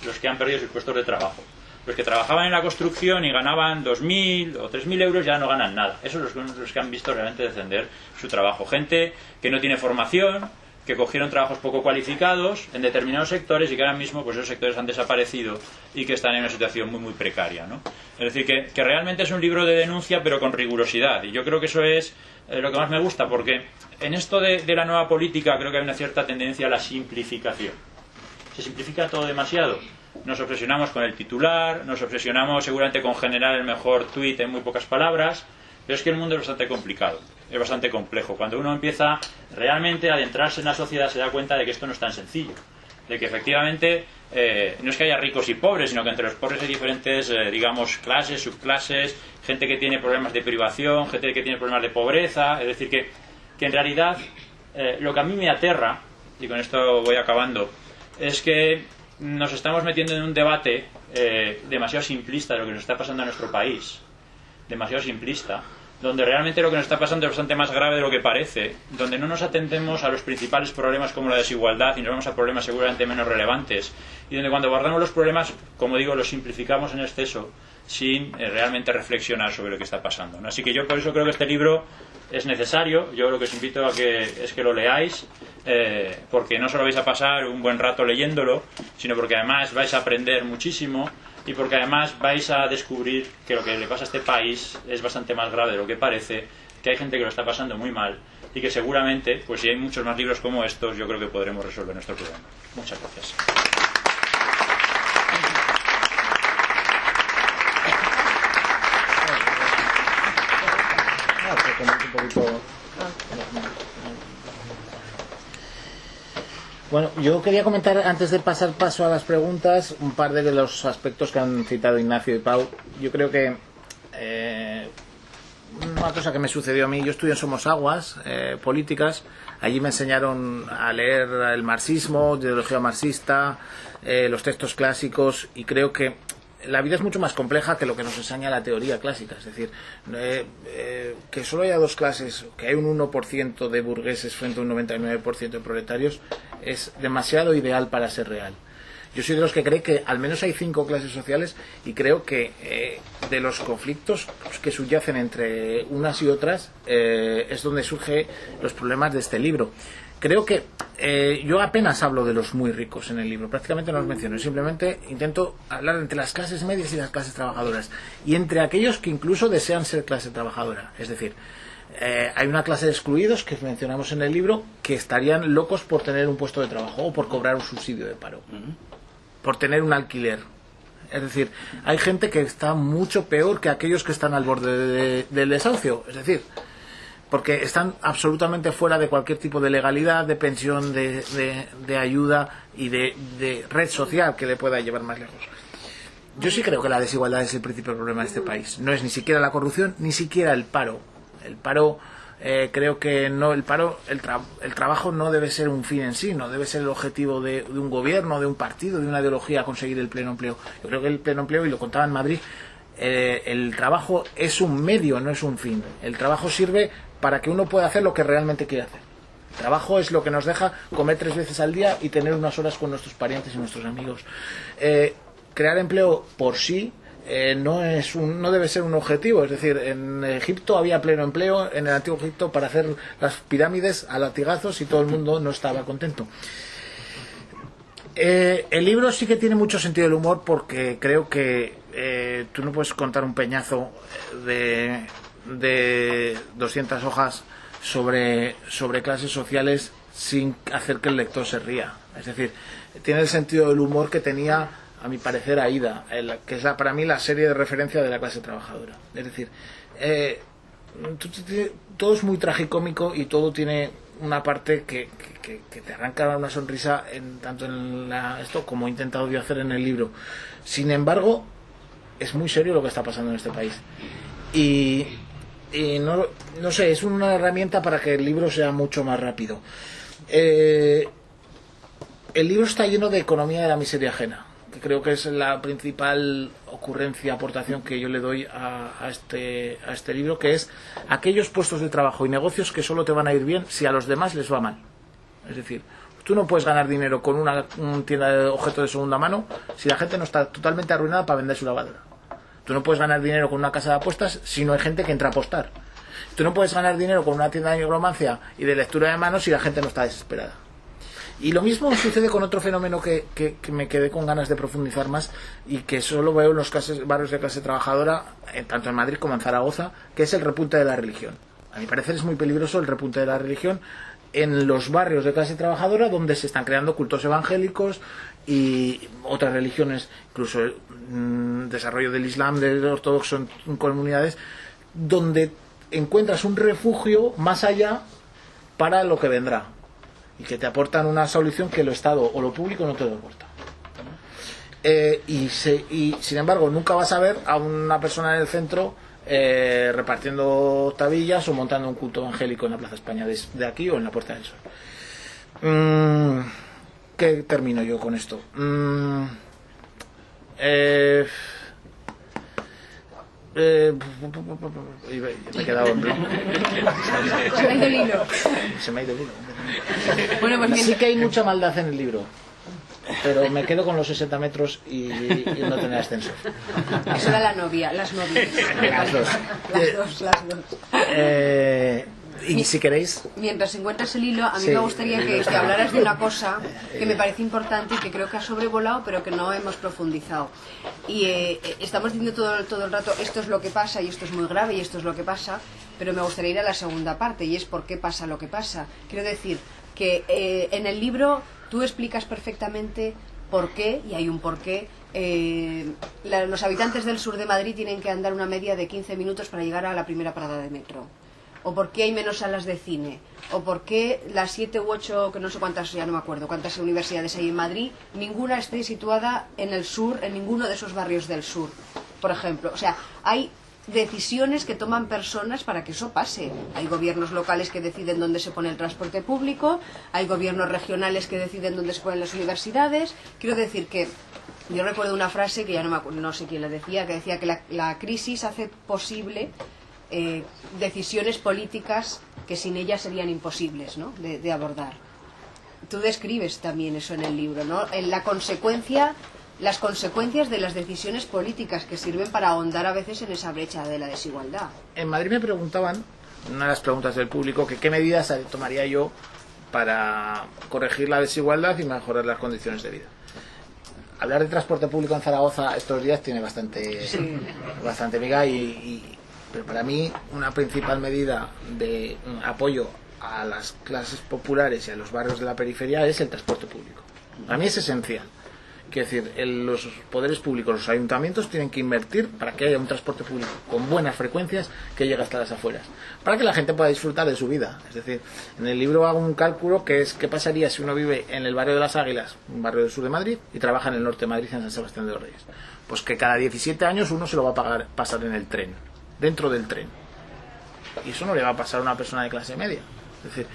los que han perdido sus puestos de trabajo. Los que trabajaban en la construcción y ganaban 2.000 o 3.000 euros ya no ganan nada. Esos son los que han visto realmente defender su trabajo. Gente que no tiene formación, que cogieron trabajos poco cualificados en determinados sectores y que ahora mismo pues esos sectores han desaparecido y que están en una situación muy precaria, ¿no? Es decir, que realmente es un libro de denuncia pero con rigurosidad, y yo creo que eso es lo que más me gusta, porque en esto de la nueva política creo que hay una cierta tendencia a la simplificación. Se simplifica todo demasiado. Nos obsesionamos con el titular, nos obsesionamos seguramente con generar el mejor tuit en muy pocas palabras, pero es que el mundo es bastante complicado, es bastante complejo. Cuando uno empieza realmente a adentrarse en la sociedad se da cuenta de que esto no es tan sencillo, de que efectivamente no es que haya ricos y pobres, sino que entre los pobres hay diferentes, digamos, clases, subclases, gente que tiene problemas de privación, gente que tiene problemas de pobreza. Es decir, que en realidad lo que a mí me aterra, y con esto voy acabando, es que nos estamos metiendo en un debate demasiado simplista de lo que nos está pasando en nuestro país, demasiado simplista, donde realmente lo que nos está pasando es bastante más grave de lo que parece, donde no nos atendemos a los principales problemas como la desigualdad y nos vamos a problemas seguramente menos relevantes, y donde cuando abordamos los problemas, como digo, los simplificamos en exceso sin realmente reflexionar sobre lo que está pasando, ¿no? Así que yo por eso creo que este libro es necesario. Yo lo que os invito a es que lo leáis, porque no solo vais a pasar un buen rato leyéndolo, sino porque además vais a aprender muchísimo, y porque además vais a descubrir que lo que le pasa a este país es bastante más grave de lo que parece, que hay gente que lo está pasando muy mal, y que seguramente, pues si hay muchos más libros como estos, yo creo que podremos resolver nuestro problema. Muchas gracias. Bueno, yo quería comentar, antes de pasar paso a las preguntas, un par de los aspectos que han citado Ignacio y Pau. Yo creo que una cosa que me sucedió a mí, yo estudié en Somosaguas, políticas. Allí me enseñaron a leer el marxismo, ideología marxista, los textos clásicos, y creo que la vida es mucho más compleja que lo que nos enseña la teoría clásica. Es decir, que solo haya dos clases, que hay un 1% de burgueses frente a un 99% de proletarios, es demasiado ideal para ser real. Yo soy de los que cree que al menos hay 5 clases sociales, y creo que de los conflictos que subyacen entre unas y otras es donde surgen los problemas de este libro. Creo que yo apenas hablo de los muy ricos en el libro, prácticamente no los menciono, simplemente intento hablar entre las clases medias y las clases trabajadoras, y entre aquellos que incluso desean ser clase trabajadora. Es decir, hay una clase de excluidos que mencionamos en el libro que estarían locos por tener un puesto de trabajo o por cobrar un subsidio de paro, por tener un alquiler. Es decir, hay gente que está mucho peor que aquellos que están al borde del desahucio. Es decir, porque están absolutamente fuera de cualquier tipo de legalidad, de pensión, de ayuda y de red social que le pueda llevar más lejos. Yo sí creo que la desigualdad es el principal problema de este país. No es ni siquiera la corrupción, ni siquiera el paro. El paro, creo que no, el trabajo no debe ser un fin en sí, no debe ser el objetivo de un gobierno, de un partido, de una ideología conseguir el pleno empleo. Yo creo que el pleno empleo, y lo contaba en Madrid, el trabajo es un medio, no es un fin. El trabajo sirve para que uno pueda hacer lo que realmente quiere hacer. El trabajo es lo que nos deja comer 3 veces al día y tener unas horas con nuestros parientes y nuestros amigos. Crear empleo por sí no debe ser un objetivo. Es decir, en Egipto había pleno empleo, en el antiguo Egipto, para hacer las pirámides a latigazos, y todo el mundo no estaba contento. El libro sí que tiene mucho sentido del humor, porque creo que tú no puedes contar un peñazo de 200 hojas sobre clases sociales sin hacer que el lector se ría. Es decir, tiene el sentido del humor que tenía, a mi parecer, Aída, que es para mí la serie de referencia de la clase trabajadora. Es decir, todo es muy tragicómico y todo tiene una parte que te arranca una sonrisa, tanto en esto como he intentado yo hacer en el libro. Sin embargo, es muy serio lo que está pasando en este país. Y no sé, es una herramienta para que el libro sea mucho más rápido. El libro está lleno de economía de la miseria ajena, que creo que es la principal ocurrencia, aportación que yo le doy a este libro, que es aquellos puestos de trabajo y negocios que solo te van a ir bien si a los demás les va mal. Es decir, tú no puedes ganar dinero con una tienda de objetos de segunda mano si la gente no está totalmente arruinada para vender su lavadora. Tú no puedes ganar dinero con una casa de apuestas si no hay gente que entra a apostar. Tú no puedes ganar dinero con una tienda de nigromancia y de lectura de manos si la gente no está desesperada. Y lo mismo sucede con otro fenómeno que me quedé con ganas de profundizar más, y que solo veo en los barrios de clase trabajadora, tanto en Madrid como en Zaragoza, que es el repunte de la religión. A mi parecer es muy peligroso el repunte de la religión en los barrios de clase trabajadora, donde se están creando cultos evangélicos y otras religiones, incluso desarrollo del Islam, del ortodoxo en comunidades, donde encuentras un refugio más allá para lo que vendrá, y que te aportan una solución que lo Estado o lo público no te lo aporta. Y sin embargo nunca vas a ver a una persona en el centro repartiendo tabillas o montando un culto evangélico en la Plaza España de aquí o en la Puerta del Sol. ¿Qué termino yo con esto? Me he quedado en blanco. Se me ha ido el hilo. Se me ha ido el hilo. Bueno, pues sí que hay mucha maldad en el libro, pero me quedo con los 60 metros y no tener ascensor. Eso era la novia, las novias. Las dos. Y si queréis... Mientras encuentras el hilo, a mí Sí, me gustaría que hablaras de una cosa que me parece importante y que creo que ha sobrevolado, pero que no hemos profundizado. Y estamos diciendo todo el rato, esto es lo que pasa y esto es muy grave y esto es lo que pasa, pero me gustaría ir a la segunda parte, y es por qué pasa lo que pasa. Quiero decir que en el libro tú explicas perfectamente por qué, y hay un por qué, los habitantes del sur de Madrid tienen que andar una media de 15 minutos para llegar a la primera parada de metro. O por qué hay menos salas de cine, o por qué las 7 u 8, que no sé cuántas, ya no me acuerdo cuántas universidades hay en Madrid, ninguna esté situada en el sur, en ninguno de esos barrios del sur, por ejemplo. O sea, hay decisiones que toman personas para que eso pase. Hay gobiernos locales que deciden dónde se pone el transporte público, hay gobiernos regionales que deciden dónde se ponen las universidades. Quiero decir que yo recuerdo una frase que ya no sé quién la decía, que decía que la crisis hace posible decisiones políticas que sin ellas serían imposibles, ¿no?, de abordar. Tú describes también eso en el libro, ¿no?, en las consecuencias de las decisiones políticas que sirven para ahondar a veces en esa brecha de la desigualdad. En Madrid me preguntaban, una de las preguntas del público, que qué medidas tomaría yo para corregir la desigualdad y mejorar las condiciones de vida. Hablar de transporte público en Zaragoza estos días tiene bastante miga, pero para mí una principal medida de apoyo a las clases populares y a los barrios de la periferia es el transporte público. Para mí es esencial. Quiero decir, los poderes públicos, los ayuntamientos tienen que invertir para que haya un transporte público con buenas frecuencias que llegue hasta las afueras, para que la gente pueda disfrutar de su vida. Es decir, en el libro hago un cálculo que es qué pasaría si uno vive en el barrio de las Águilas, un barrio del sur de Madrid, y trabaja en el norte de Madrid, en San Sebastián de los Reyes. Pues que cada 17 años uno se lo va a pasar en el tren, dentro del tren. Y eso no le va a pasar a una persona de clase media. Es decir,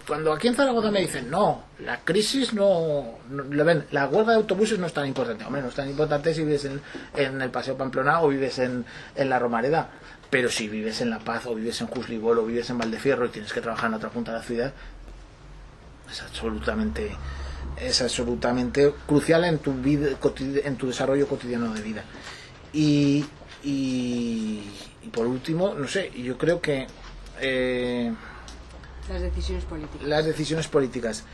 cuando aquí en Zaragoza me dicen, no, la crisis no la huelga de autobuses no es tan importante. Hombre, no es tan importante si vives en el Paseo Pamplona o vives en la Romareda. Pero si vives en La Paz o vives en Jusligol o vives en Valdefierro y tienes que trabajar en otra punta de la ciudad, es absolutamente crucial en tu vida, en tu desarrollo cotidiano de vida. Y por último, no sé, yo creo que las decisiones políticas.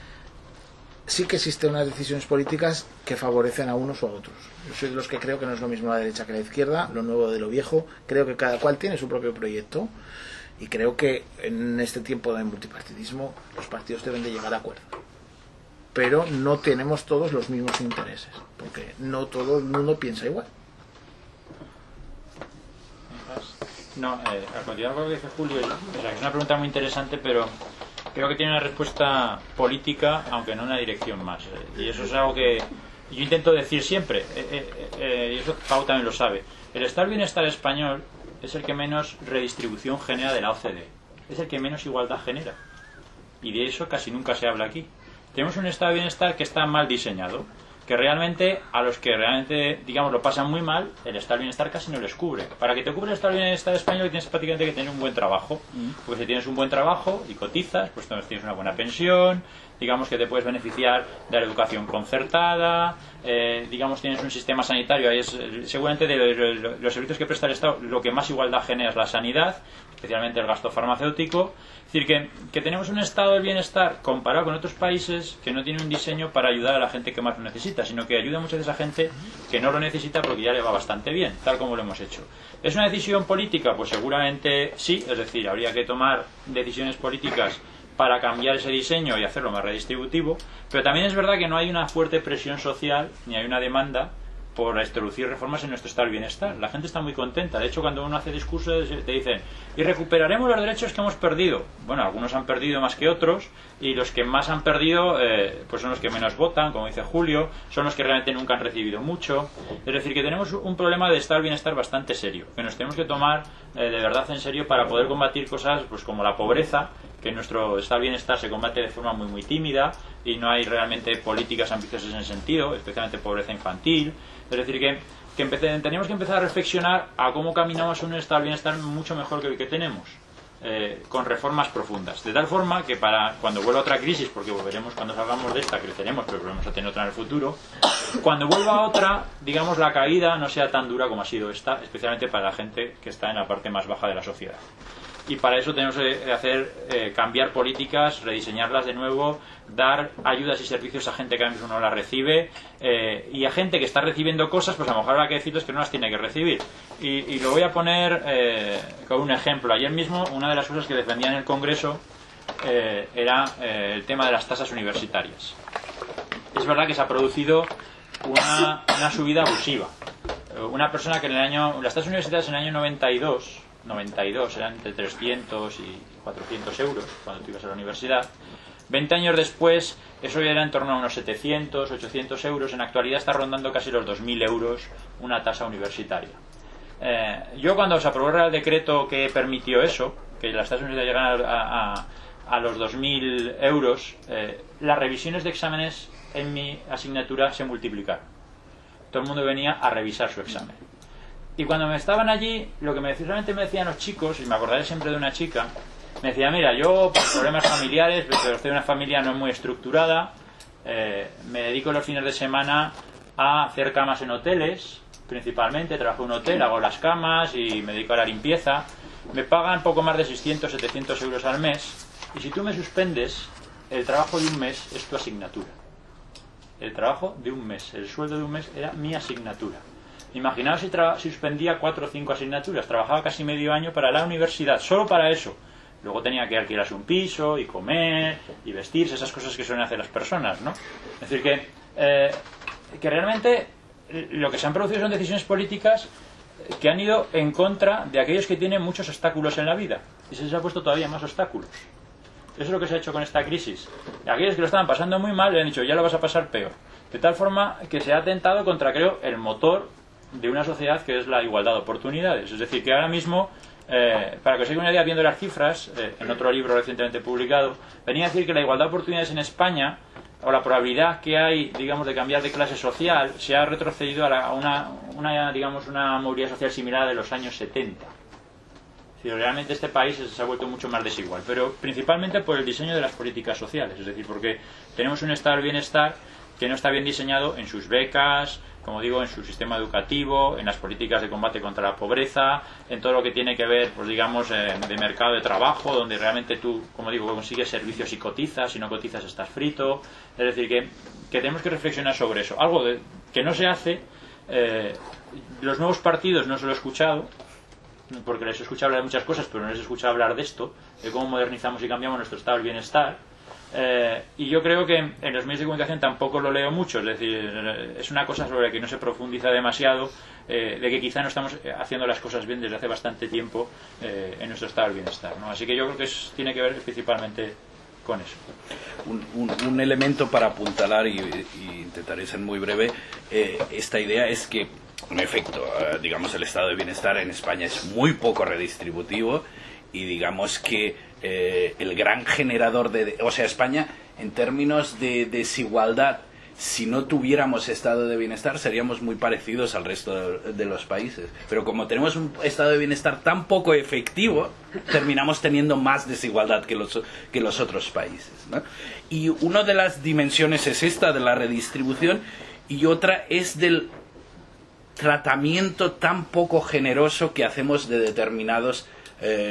Sí que existen unas decisiones políticas que favorecen a unos o a otros. Yo soy de los que creo que no es lo mismo la derecha que la izquierda, lo nuevo de lo viejo. Creo que cada cual tiene su propio proyecto y creo que en este tiempo de multipartidismo los partidos deben de llegar a acuerdo. Pero no tenemos todos los mismos intereses, porque no todo el mundo piensa igual. No, a continuar con lo que dice Julio, o sea, es una pregunta muy interesante, pero creo que tiene una respuesta política, aunque no una dirección más. Y eso es algo que yo intento decir siempre, y eso Pau también lo sabe. El estado del bienestar español es el que menos redistribución genera de la OCDE, es el que menos igualdad genera. Y de eso casi nunca se habla aquí. Tenemos un estado de bienestar que está mal diseñado, que realmente a los que realmente, digamos, lo pasan muy mal, el estado del bienestar casi no les cubre. Para que te cubra el estado del bienestar español tienes prácticamente que tener un buen trabajo. Porque si tienes un buen trabajo y cotizas, pues entonces tienes una buena pensión, digamos que te puedes beneficiar de la educación concertada, digamos tienes un sistema sanitario, ahí es seguramente de los servicios que presta el Estado, lo que más igualdad genera es la sanidad, especialmente el gasto farmacéutico. Es decir, que tenemos un estado del bienestar comparado con otros países que no tiene un diseño para ayudar a la gente que más lo necesita, sino que ayuda muchas veces a gente que no lo necesita porque ya le va bastante bien, tal como lo hemos hecho. ¿Es una decisión política? Pues seguramente sí, es decir, habría que tomar decisiones políticas para cambiar ese diseño y hacerlo más redistributivo, pero también es verdad que no hay una fuerte presión social ni hay una demanda por introducir reformas en nuestro estado del bienestar. La gente está muy contenta. De hecho, cuando uno hace discursos te dicen, y recuperaremos los derechos que hemos perdido. Bueno, algunos han perdido más que otros, y los que más han perdido pues son los que menos votan, como dice Julio, son los que realmente nunca han recibido mucho. Es decir, que tenemos un problema de estado del bienestar bastante serio, que nos tenemos que tomar de verdad en serio para poder combatir cosas pues como la pobreza, que en nuestro estado del bienestar se combate de forma muy tímida y no hay realmente políticas ambiciosas en ese sentido, especialmente pobreza infantil. Es decir, que tenemos que empezar a reflexionar a cómo caminamos un estado del bienestar mucho mejor que el que tenemos, con reformas profundas. De tal forma que para cuando vuelva otra crisis, porque volveremos cuando salgamos de esta, creceremos, pero volveremos a tener otra en el futuro, cuando vuelva otra, digamos, la caída no sea tan dura como ha sido esta, especialmente para la gente que está en la parte más baja de la sociedad. Y para eso tenemos que hacer cambiar políticas, rediseñarlas de nuevo, dar ayudas y servicios a gente que ahora mismo no las recibe, y a gente que está recibiendo cosas, pues a lo mejor habrá que decirles que no las tiene que recibir. Y lo voy a poner con un ejemplo. Ayer mismo una de las cosas que defendía en el Congreso era el tema de las tasas universitarias. Es verdad que se ha producido una subida abusiva. Una persona que las tasas universitarias en el año 92 eran entre 300 y 400 euros cuando tú ibas a la universidad. 20 años después eso ya era en torno a unos 700, 800 euros. En la actualidad está rondando casi los 2.000 euros una tasa universitaria. Yo cuando se aprobó el Real Decreto que permitió eso, que las tasas universitarias llegaran a los 2.000 euros, las revisiones de exámenes en mi asignatura se multiplicaron. Todo el mundo venía a revisar su examen. Y cuando me estaban allí, lo que realmente me decían los chicos, y me acordaré siempre de una chica, me decía, mira, yo por problemas familiares, pero estoy en una familia no muy estructurada, me dedico los fines de semana a hacer camas en hoteles, principalmente, trabajo en un hotel, hago las camas y me dedico a la limpieza, me pagan poco más de 600, 700 euros al mes, y si tú me suspendes, el trabajo de un mes es tu asignatura. El trabajo de un mes, el sueldo de un mes era mi asignatura. Imaginaos si suspendía 4 o 5 asignaturas, trabajaba casi medio año para la universidad, solo para eso. Luego tenía que alquilarse un piso y comer y vestirse, esas cosas que suelen hacer las personas, ¿no? Es decir, que realmente lo que se han producido son decisiones políticas que han ido en contra de aquellos que tienen muchos obstáculos en la vida, y se les ha puesto todavía más obstáculos. Eso es lo que se ha hecho con esta crisis. Aquellos que lo estaban pasando muy mal le han dicho, ya lo vas a pasar peor. De tal forma que se ha atentado contra, creo, el motor de una sociedad, que es la igualdad de oportunidades. Es decir, que ahora mismo, para que os hagáis una idea, viendo las cifras, en otro libro recientemente publicado, venía a decir que la igualdad de oportunidades en España, o la probabilidad que hay, digamos, de cambiar de clase social, se ha retrocedido a una movilidad social similar a de los años 70. Es decir, realmente este país se ha vuelto mucho más desigual, pero principalmente por el diseño de las políticas sociales. Es decir, porque tenemos un estado del bienestar que no está bien diseñado en sus becas, como digo, en su sistema educativo, en las políticas de combate contra la pobreza, en todo lo que tiene que ver, pues digamos, de mercado de trabajo, donde realmente tú, como digo, consigues servicios y cotizas, si no cotizas estás frito. Es decir, que tenemos que reflexionar sobre eso. Algo que no se hace, los nuevos partidos no se lo he escuchado, porque les he escuchado hablar de muchas cosas, pero no les he escuchado hablar de esto, de cómo modernizamos y cambiamos nuestro estado del bienestar. Y yo creo que en los medios de comunicación tampoco lo leo mucho, es decir, es una cosa sobre la que no se profundiza demasiado, de que quizá no estamos haciendo las cosas bien desde hace bastante tiempo en nuestro estado del bienestar, ¿no? Así que yo creo que tiene que ver principalmente con eso. Un elemento para apuntalar, y intentaré ser muy breve, esta idea es que, en efecto, digamos, el estado de bienestar en España es muy poco redistributivo, y digamos que el gran generador o sea, España, en términos de desigualdad, si no tuviéramos estado de bienestar, seríamos muy parecidos al resto de los países. Pero como tenemos un estado de bienestar tan poco efectivo, terminamos teniendo más desigualdad que los otros países, ¿no? Y una de las dimensiones es esta, de la redistribución, y otra es del tratamiento tan poco generoso que hacemos de determinados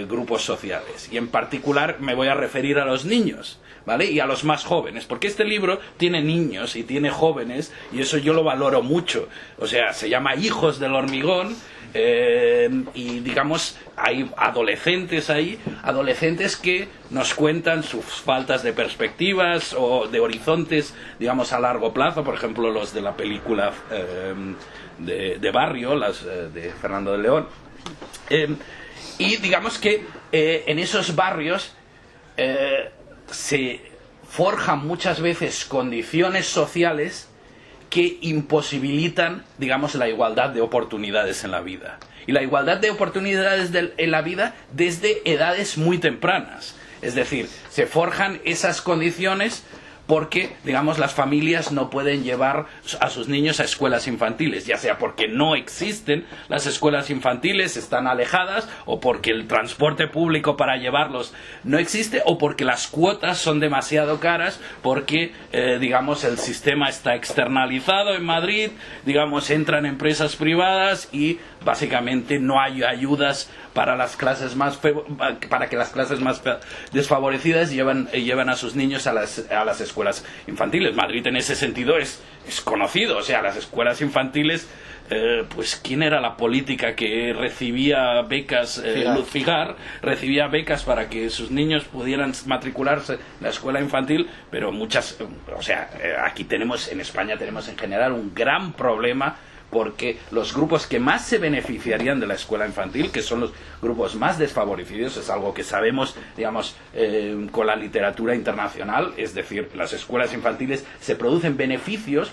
grupos sociales, y en particular me voy a referir a los niños, ¿vale? Y a los más jóvenes, porque este libro tiene niños y tiene jóvenes, y eso yo lo valoro mucho. O sea, se llama Hijos del Hormigón, y digamos hay adolescentes ahí, adolescentes que nos cuentan sus faltas de perspectivas o de horizontes, digamos, a largo plazo. Por ejemplo, los de la película de Barrio, las de Fernando de León. Y digamos que en esos barrios se forjan muchas veces condiciones sociales que imposibilitan, digamos, la igualdad de oportunidades en la vida. Y la igualdad de oportunidades en la vida desde edades muy tempranas. Es decir, se forjan esas condiciones porque, digamos, las familias no pueden llevar a sus niños a escuelas infantiles, ya sea porque no existen las escuelas infantiles, están alejadas, o porque el transporte público para llevarlos no existe, o porque las cuotas son demasiado caras, porque, digamos, el sistema está externalizado en Madrid, digamos, entran empresas privadas y básicamente no hay ayudas para las clases para que las clases más desfavorecidas llevan a sus niños a las escuelas infantiles. Madrid en ese sentido es conocido, o sea, las escuelas infantiles, pues ¿quién era la política que recibía becas? Luz Figar recibía becas para que sus niños pudieran matricularse en la escuela infantil, pero muchas, o sea, aquí en España tenemos en general un gran problema, porque los grupos que más se beneficiarían de la escuela infantil, que son los grupos más desfavorecidos, es algo que sabemos, digamos, con la literatura internacional, es decir, las escuelas infantiles se producen beneficios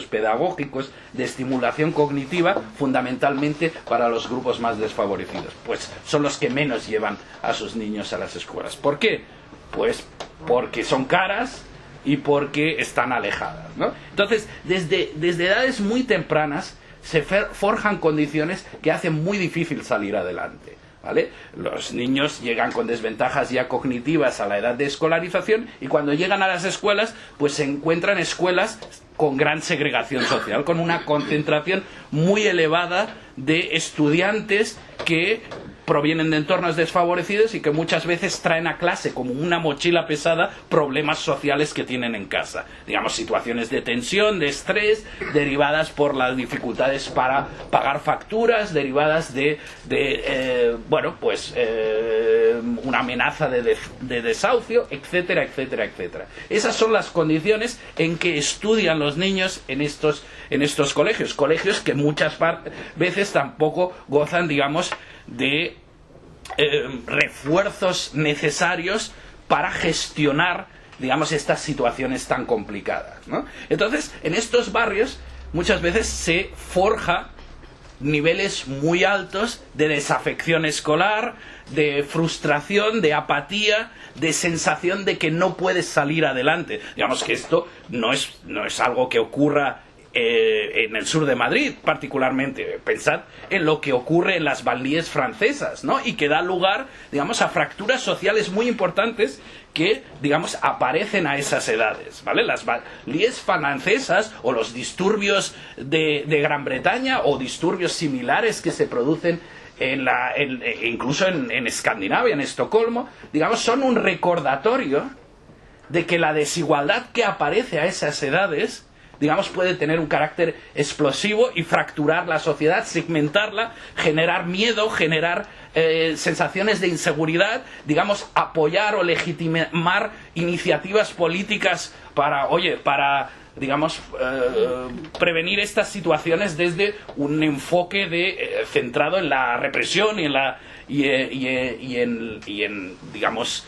pedagógicos de estimulación cognitiva, fundamentalmente para los grupos más desfavorecidos. Pues son los que menos llevan a sus niños a las escuelas. ¿Por qué? Pues porque son caras y porque están alejadas, ¿no? Entonces, desde edades muy tempranas se forjan condiciones que hacen muy difícil salir adelante, ¿vale? Los niños llegan con desventajas ya cognitivas a la edad de escolarización, y cuando llegan a las escuelas, pues se encuentran escuelas con gran segregación social, con una concentración muy elevada de estudiantes que provienen de entornos desfavorecidos y que muchas veces traen a clase como una mochila pesada problemas sociales que tienen en casa. Digamos, situaciones de tensión, de estrés, derivadas por las dificultades para pagar facturas, derivadas de una amenaza de desahucio, etcétera, etcétera, etcétera. Esas son las condiciones en que estudian los niños en estos colegios que muchas veces tampoco gozan, digamos, de refuerzos necesarios para gestionar, digamos, estas situaciones tan complicadas, ¿no? Entonces, en estos barrios muchas veces se forja niveles muy altos de desafección escolar, de frustración, de apatía, de sensación de que no puedes salir adelante. Digamos que esto no es algo que ocurra en el sur de Madrid, particularmente. Pensad en lo que ocurre en las banlieues francesas, ¿no? Y que da lugar, digamos, a fracturas sociales muy importantes que, digamos, aparecen a esas edades, ¿vale? Las banlieues francesas o los disturbios de Gran Bretaña o disturbios similares que se producen incluso en Escandinavia, en Estocolmo, digamos, son un recordatorio de que la desigualdad que aparece a esas edades, digamos, puede tener un carácter explosivo y fracturar la sociedad, segmentarla, generar miedo, generar sensaciones de inseguridad, digamos, apoyar o legitimar iniciativas políticas para digamos, prevenir estas situaciones desde un enfoque centrado en la represión y en digamos,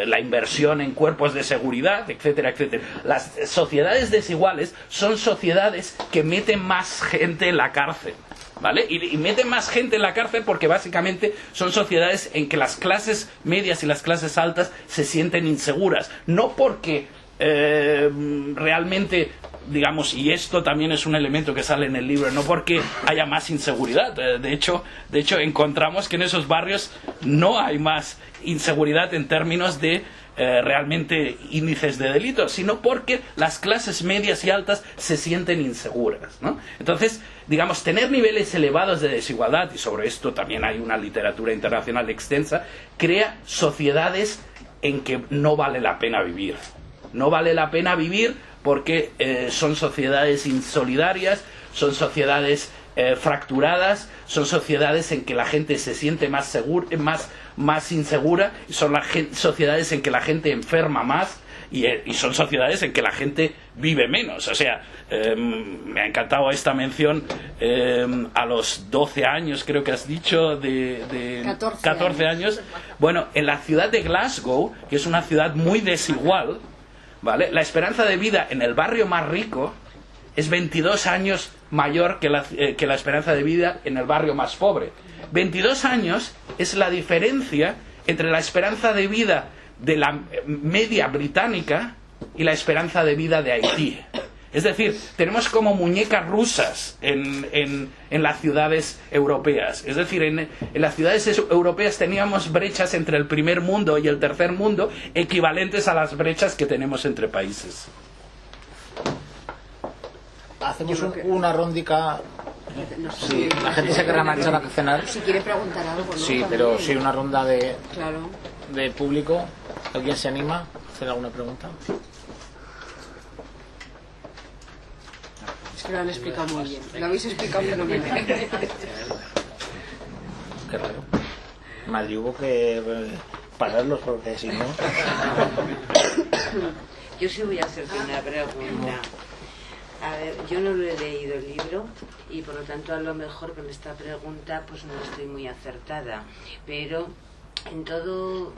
la inversión en cuerpos de seguridad, etcétera, etcétera. Las sociedades desiguales son sociedades que meten más gente en la cárcel, ¿vale? Y meten más gente en la cárcel porque básicamente son sociedades en que las clases medias y las clases altas se sienten inseguras, no porque realmente, digamos, y esto también es un elemento que sale en el libro, no porque haya más inseguridad, de hecho encontramos que en esos barrios no hay más inseguridad en términos de realmente índices de delitos, sino porque las clases medias y altas se sienten inseguras, ¿no? Entonces, digamos, tener niveles elevados de desigualdad, y sobre esto también hay una literatura internacional extensa, crea sociedades en que no vale la pena vivir. No vale la pena vivir porque son sociedades insolidarias, son sociedades fracturadas, son sociedades en que la gente se siente más insegura, y son sociedades en que la gente enferma más, y son sociedades en que la gente vive menos. O sea, me ha encantado esta mención a los 12 años, creo que has dicho, de 14 años. Bueno, en la ciudad de Glasgow, que es una ciudad muy desigual, ¿vale? La esperanza de vida en el barrio más rico es 22 años mayor que la esperanza de vida en el barrio más pobre. 22 años es la diferencia entre la esperanza de vida de la media británica y la esperanza de vida de Haití. Es decir, tenemos como muñecas rusas en las ciudades europeas. Es decir, en las ciudades europeas teníamos brechas entre el primer mundo y el tercer mundo equivalentes a las brechas que tenemos entre países. Hacemos una rondica. Sí, la gente se querrá marchar a cenar. Si quiere preguntar algo, ¿no? Sí, pero sí, una ronda de público. ¿Alguien se anima a hacer alguna pregunta? Es que lo han explicado muy bien. Lo habéis explicado fenomenal. Qué raro. En Madrid hubo que pararlos porque si no... Yo sí voy a hacerte una pregunta. A ver, yo no lo he leído el libro y por lo tanto a lo mejor con esta pregunta pues no estoy muy acertada, pero en todo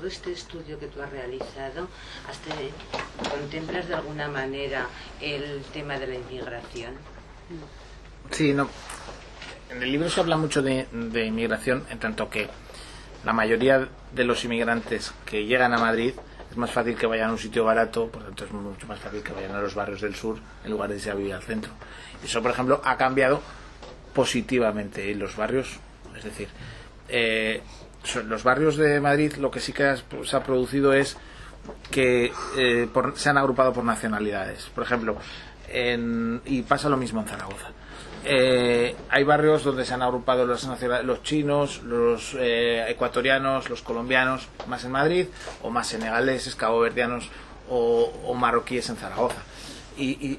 este estudio que tú has realizado, ¿contemplas de alguna manera el tema de la inmigración? Sí, no. En el libro se habla mucho de inmigración, en tanto que la mayoría de los inmigrantes que llegan a Madrid es más fácil que vayan a un sitio barato, por tanto es mucho más fácil que vayan a los barrios del sur en lugar de irse a vivir al centro. Y eso, por ejemplo, ha cambiado positivamente en los barrios, es decir, los barrios de Madrid lo que sí que se ha producido es que se han agrupado por nacionalidades. Por ejemplo, y pasa lo mismo en Zaragoza. hay barrios donde se han agrupado los chinos, los ecuatorianos, los colombianos, más en Madrid, o más senegaleses, caboverdianos o marroquíes en Zaragoza. Y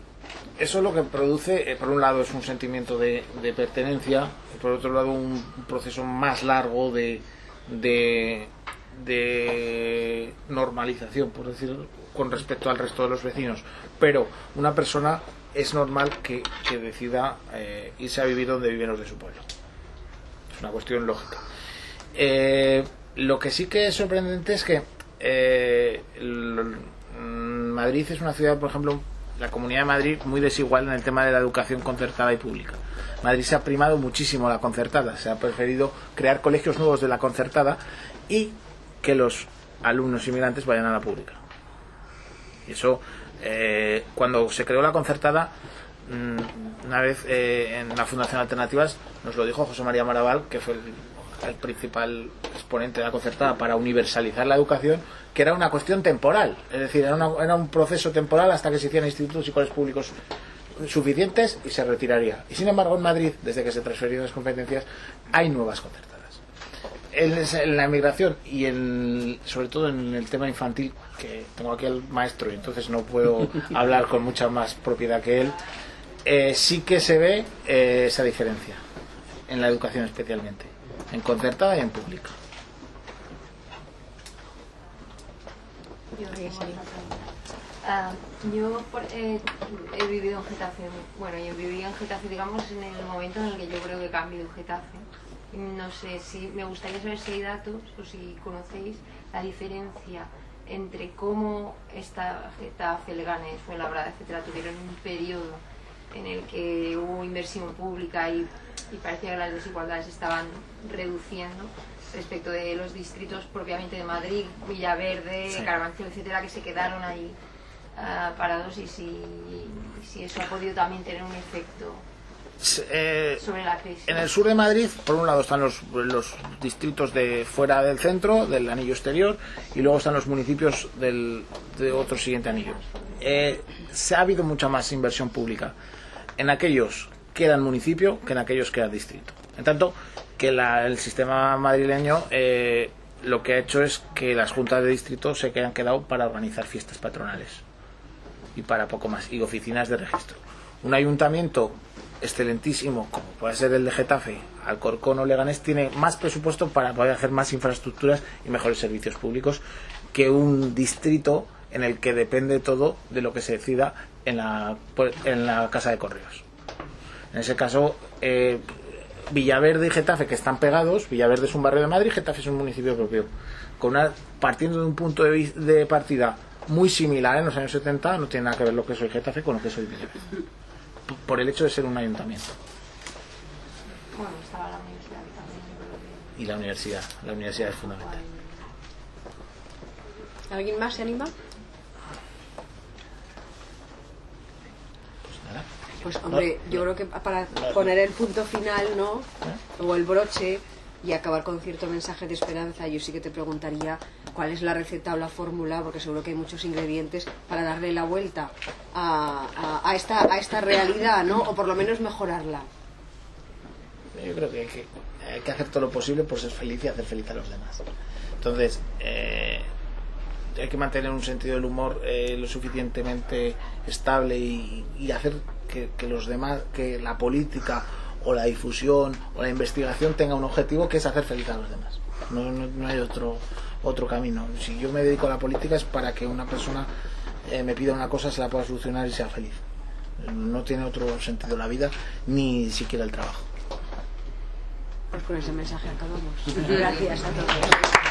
eso lo que produce, por un lado, es un sentimiento de pertenencia, y por otro lado, un proceso más largo de normalización, por decirlo, con respecto al resto de los vecinos. Pero una persona es normal que decida irse a vivir donde viven los de su pueblo. Es una cuestión lógica. Lo que sí que es sorprendente es que Madrid es una ciudad, por ejemplo, la Comunidad de Madrid, muy desigual en el tema de la educación concertada y pública. Madrid se ha primado muchísimo la concertada, se ha preferido crear colegios nuevos de la concertada y que los alumnos inmigrantes vayan a la pública. Y eso, cuando se creó la concertada, una vez en la Fundación Alternativas nos lo dijo José María Maraval, que fue el principal exponente de la concertada para universalizar la educación, que era una cuestión temporal, es decir, era un proceso temporal hasta que se hicieran institutos y colegios públicos suficientes y se retiraría. Y sin embargo en Madrid, desde que se transferieron las competencias, hay nuevas concertadas. En la emigración y sobre todo en el tema infantil, que tengo aquí al maestro y entonces no puedo hablar con mucha más propiedad que él, sí que se ve esa diferencia en la educación, especialmente en concertada y en pública. Yo he vivido en Getafe, bueno, yo viví en Getafe, digamos, en el momento en el que yo creo que cambió Getafe. No sé si me gustaría saber si hay datos o si conocéis la diferencia entre cómo esta Getafe, Leganés, Fuenlabrada, etcétera, tuvieron un periodo en el que hubo inversión pública y parecía que las desigualdades estaban reduciendo respecto de los distritos propiamente de Madrid, Villaverde, sí, Carabanchel, etcétera, que se quedaron ahí parados, y si eso ha podido también tener un efecto sobre la crisis. En el sur de Madrid, por un lado están los distritos de fuera del centro, del anillo exterior, y luego están los municipios de otro siguiente anillo. Se ha habido mucha más inversión pública en aquellos que eran municipio que en aquellos que eran distrito. En tanto que el sistema madrileño lo que ha hecho es que las juntas de distrito se han quedado para organizar fiestas patronales y para poco más, y oficinas de registro. Un ayuntamiento excelentísimo como puede ser el de Getafe, Alcorcón o Leganés tiene más presupuesto para poder hacer más infraestructuras y mejores servicios públicos que un distrito en el que depende todo de lo que se decida en la Casa de Correos. En ese caso, Villaverde y Getafe, que están pegados, Villaverde es un barrio de Madrid, Getafe es un municipio propio, partiendo de un punto de partida muy similar en los años 70, no tiene nada que ver lo que soy Getafe con lo que soy Villaverde, por el hecho de ser un ayuntamiento. Bueno, estaba la universidad también. Y la universidad es fundamental. ¿Alguien más se anima? Pues hombre, yo creo que para poner el punto final, ¿no? O el broche y acabar con cierto mensaje de esperanza, yo sí que te preguntaría cuál es la receta o la fórmula, porque seguro que hay muchos ingredientes para darle la vuelta a esta realidad, ¿no? O por lo menos mejorarla. Yo creo que hay que hacer todo lo posible por ser feliz y hacer feliz a los demás. Entonces, hay que mantener un sentido del humor lo suficientemente estable y hacer que los demás, que la política o la difusión o la investigación tenga un objetivo, que es hacer feliz a los demás. No hay otro camino. Si yo me dedico a la política es para que una persona me pida una cosa, se la pueda solucionar y sea feliz. No tiene otro sentido la vida, ni siquiera el trabajo. Pues con ese mensaje acabamos. Gracias a todos.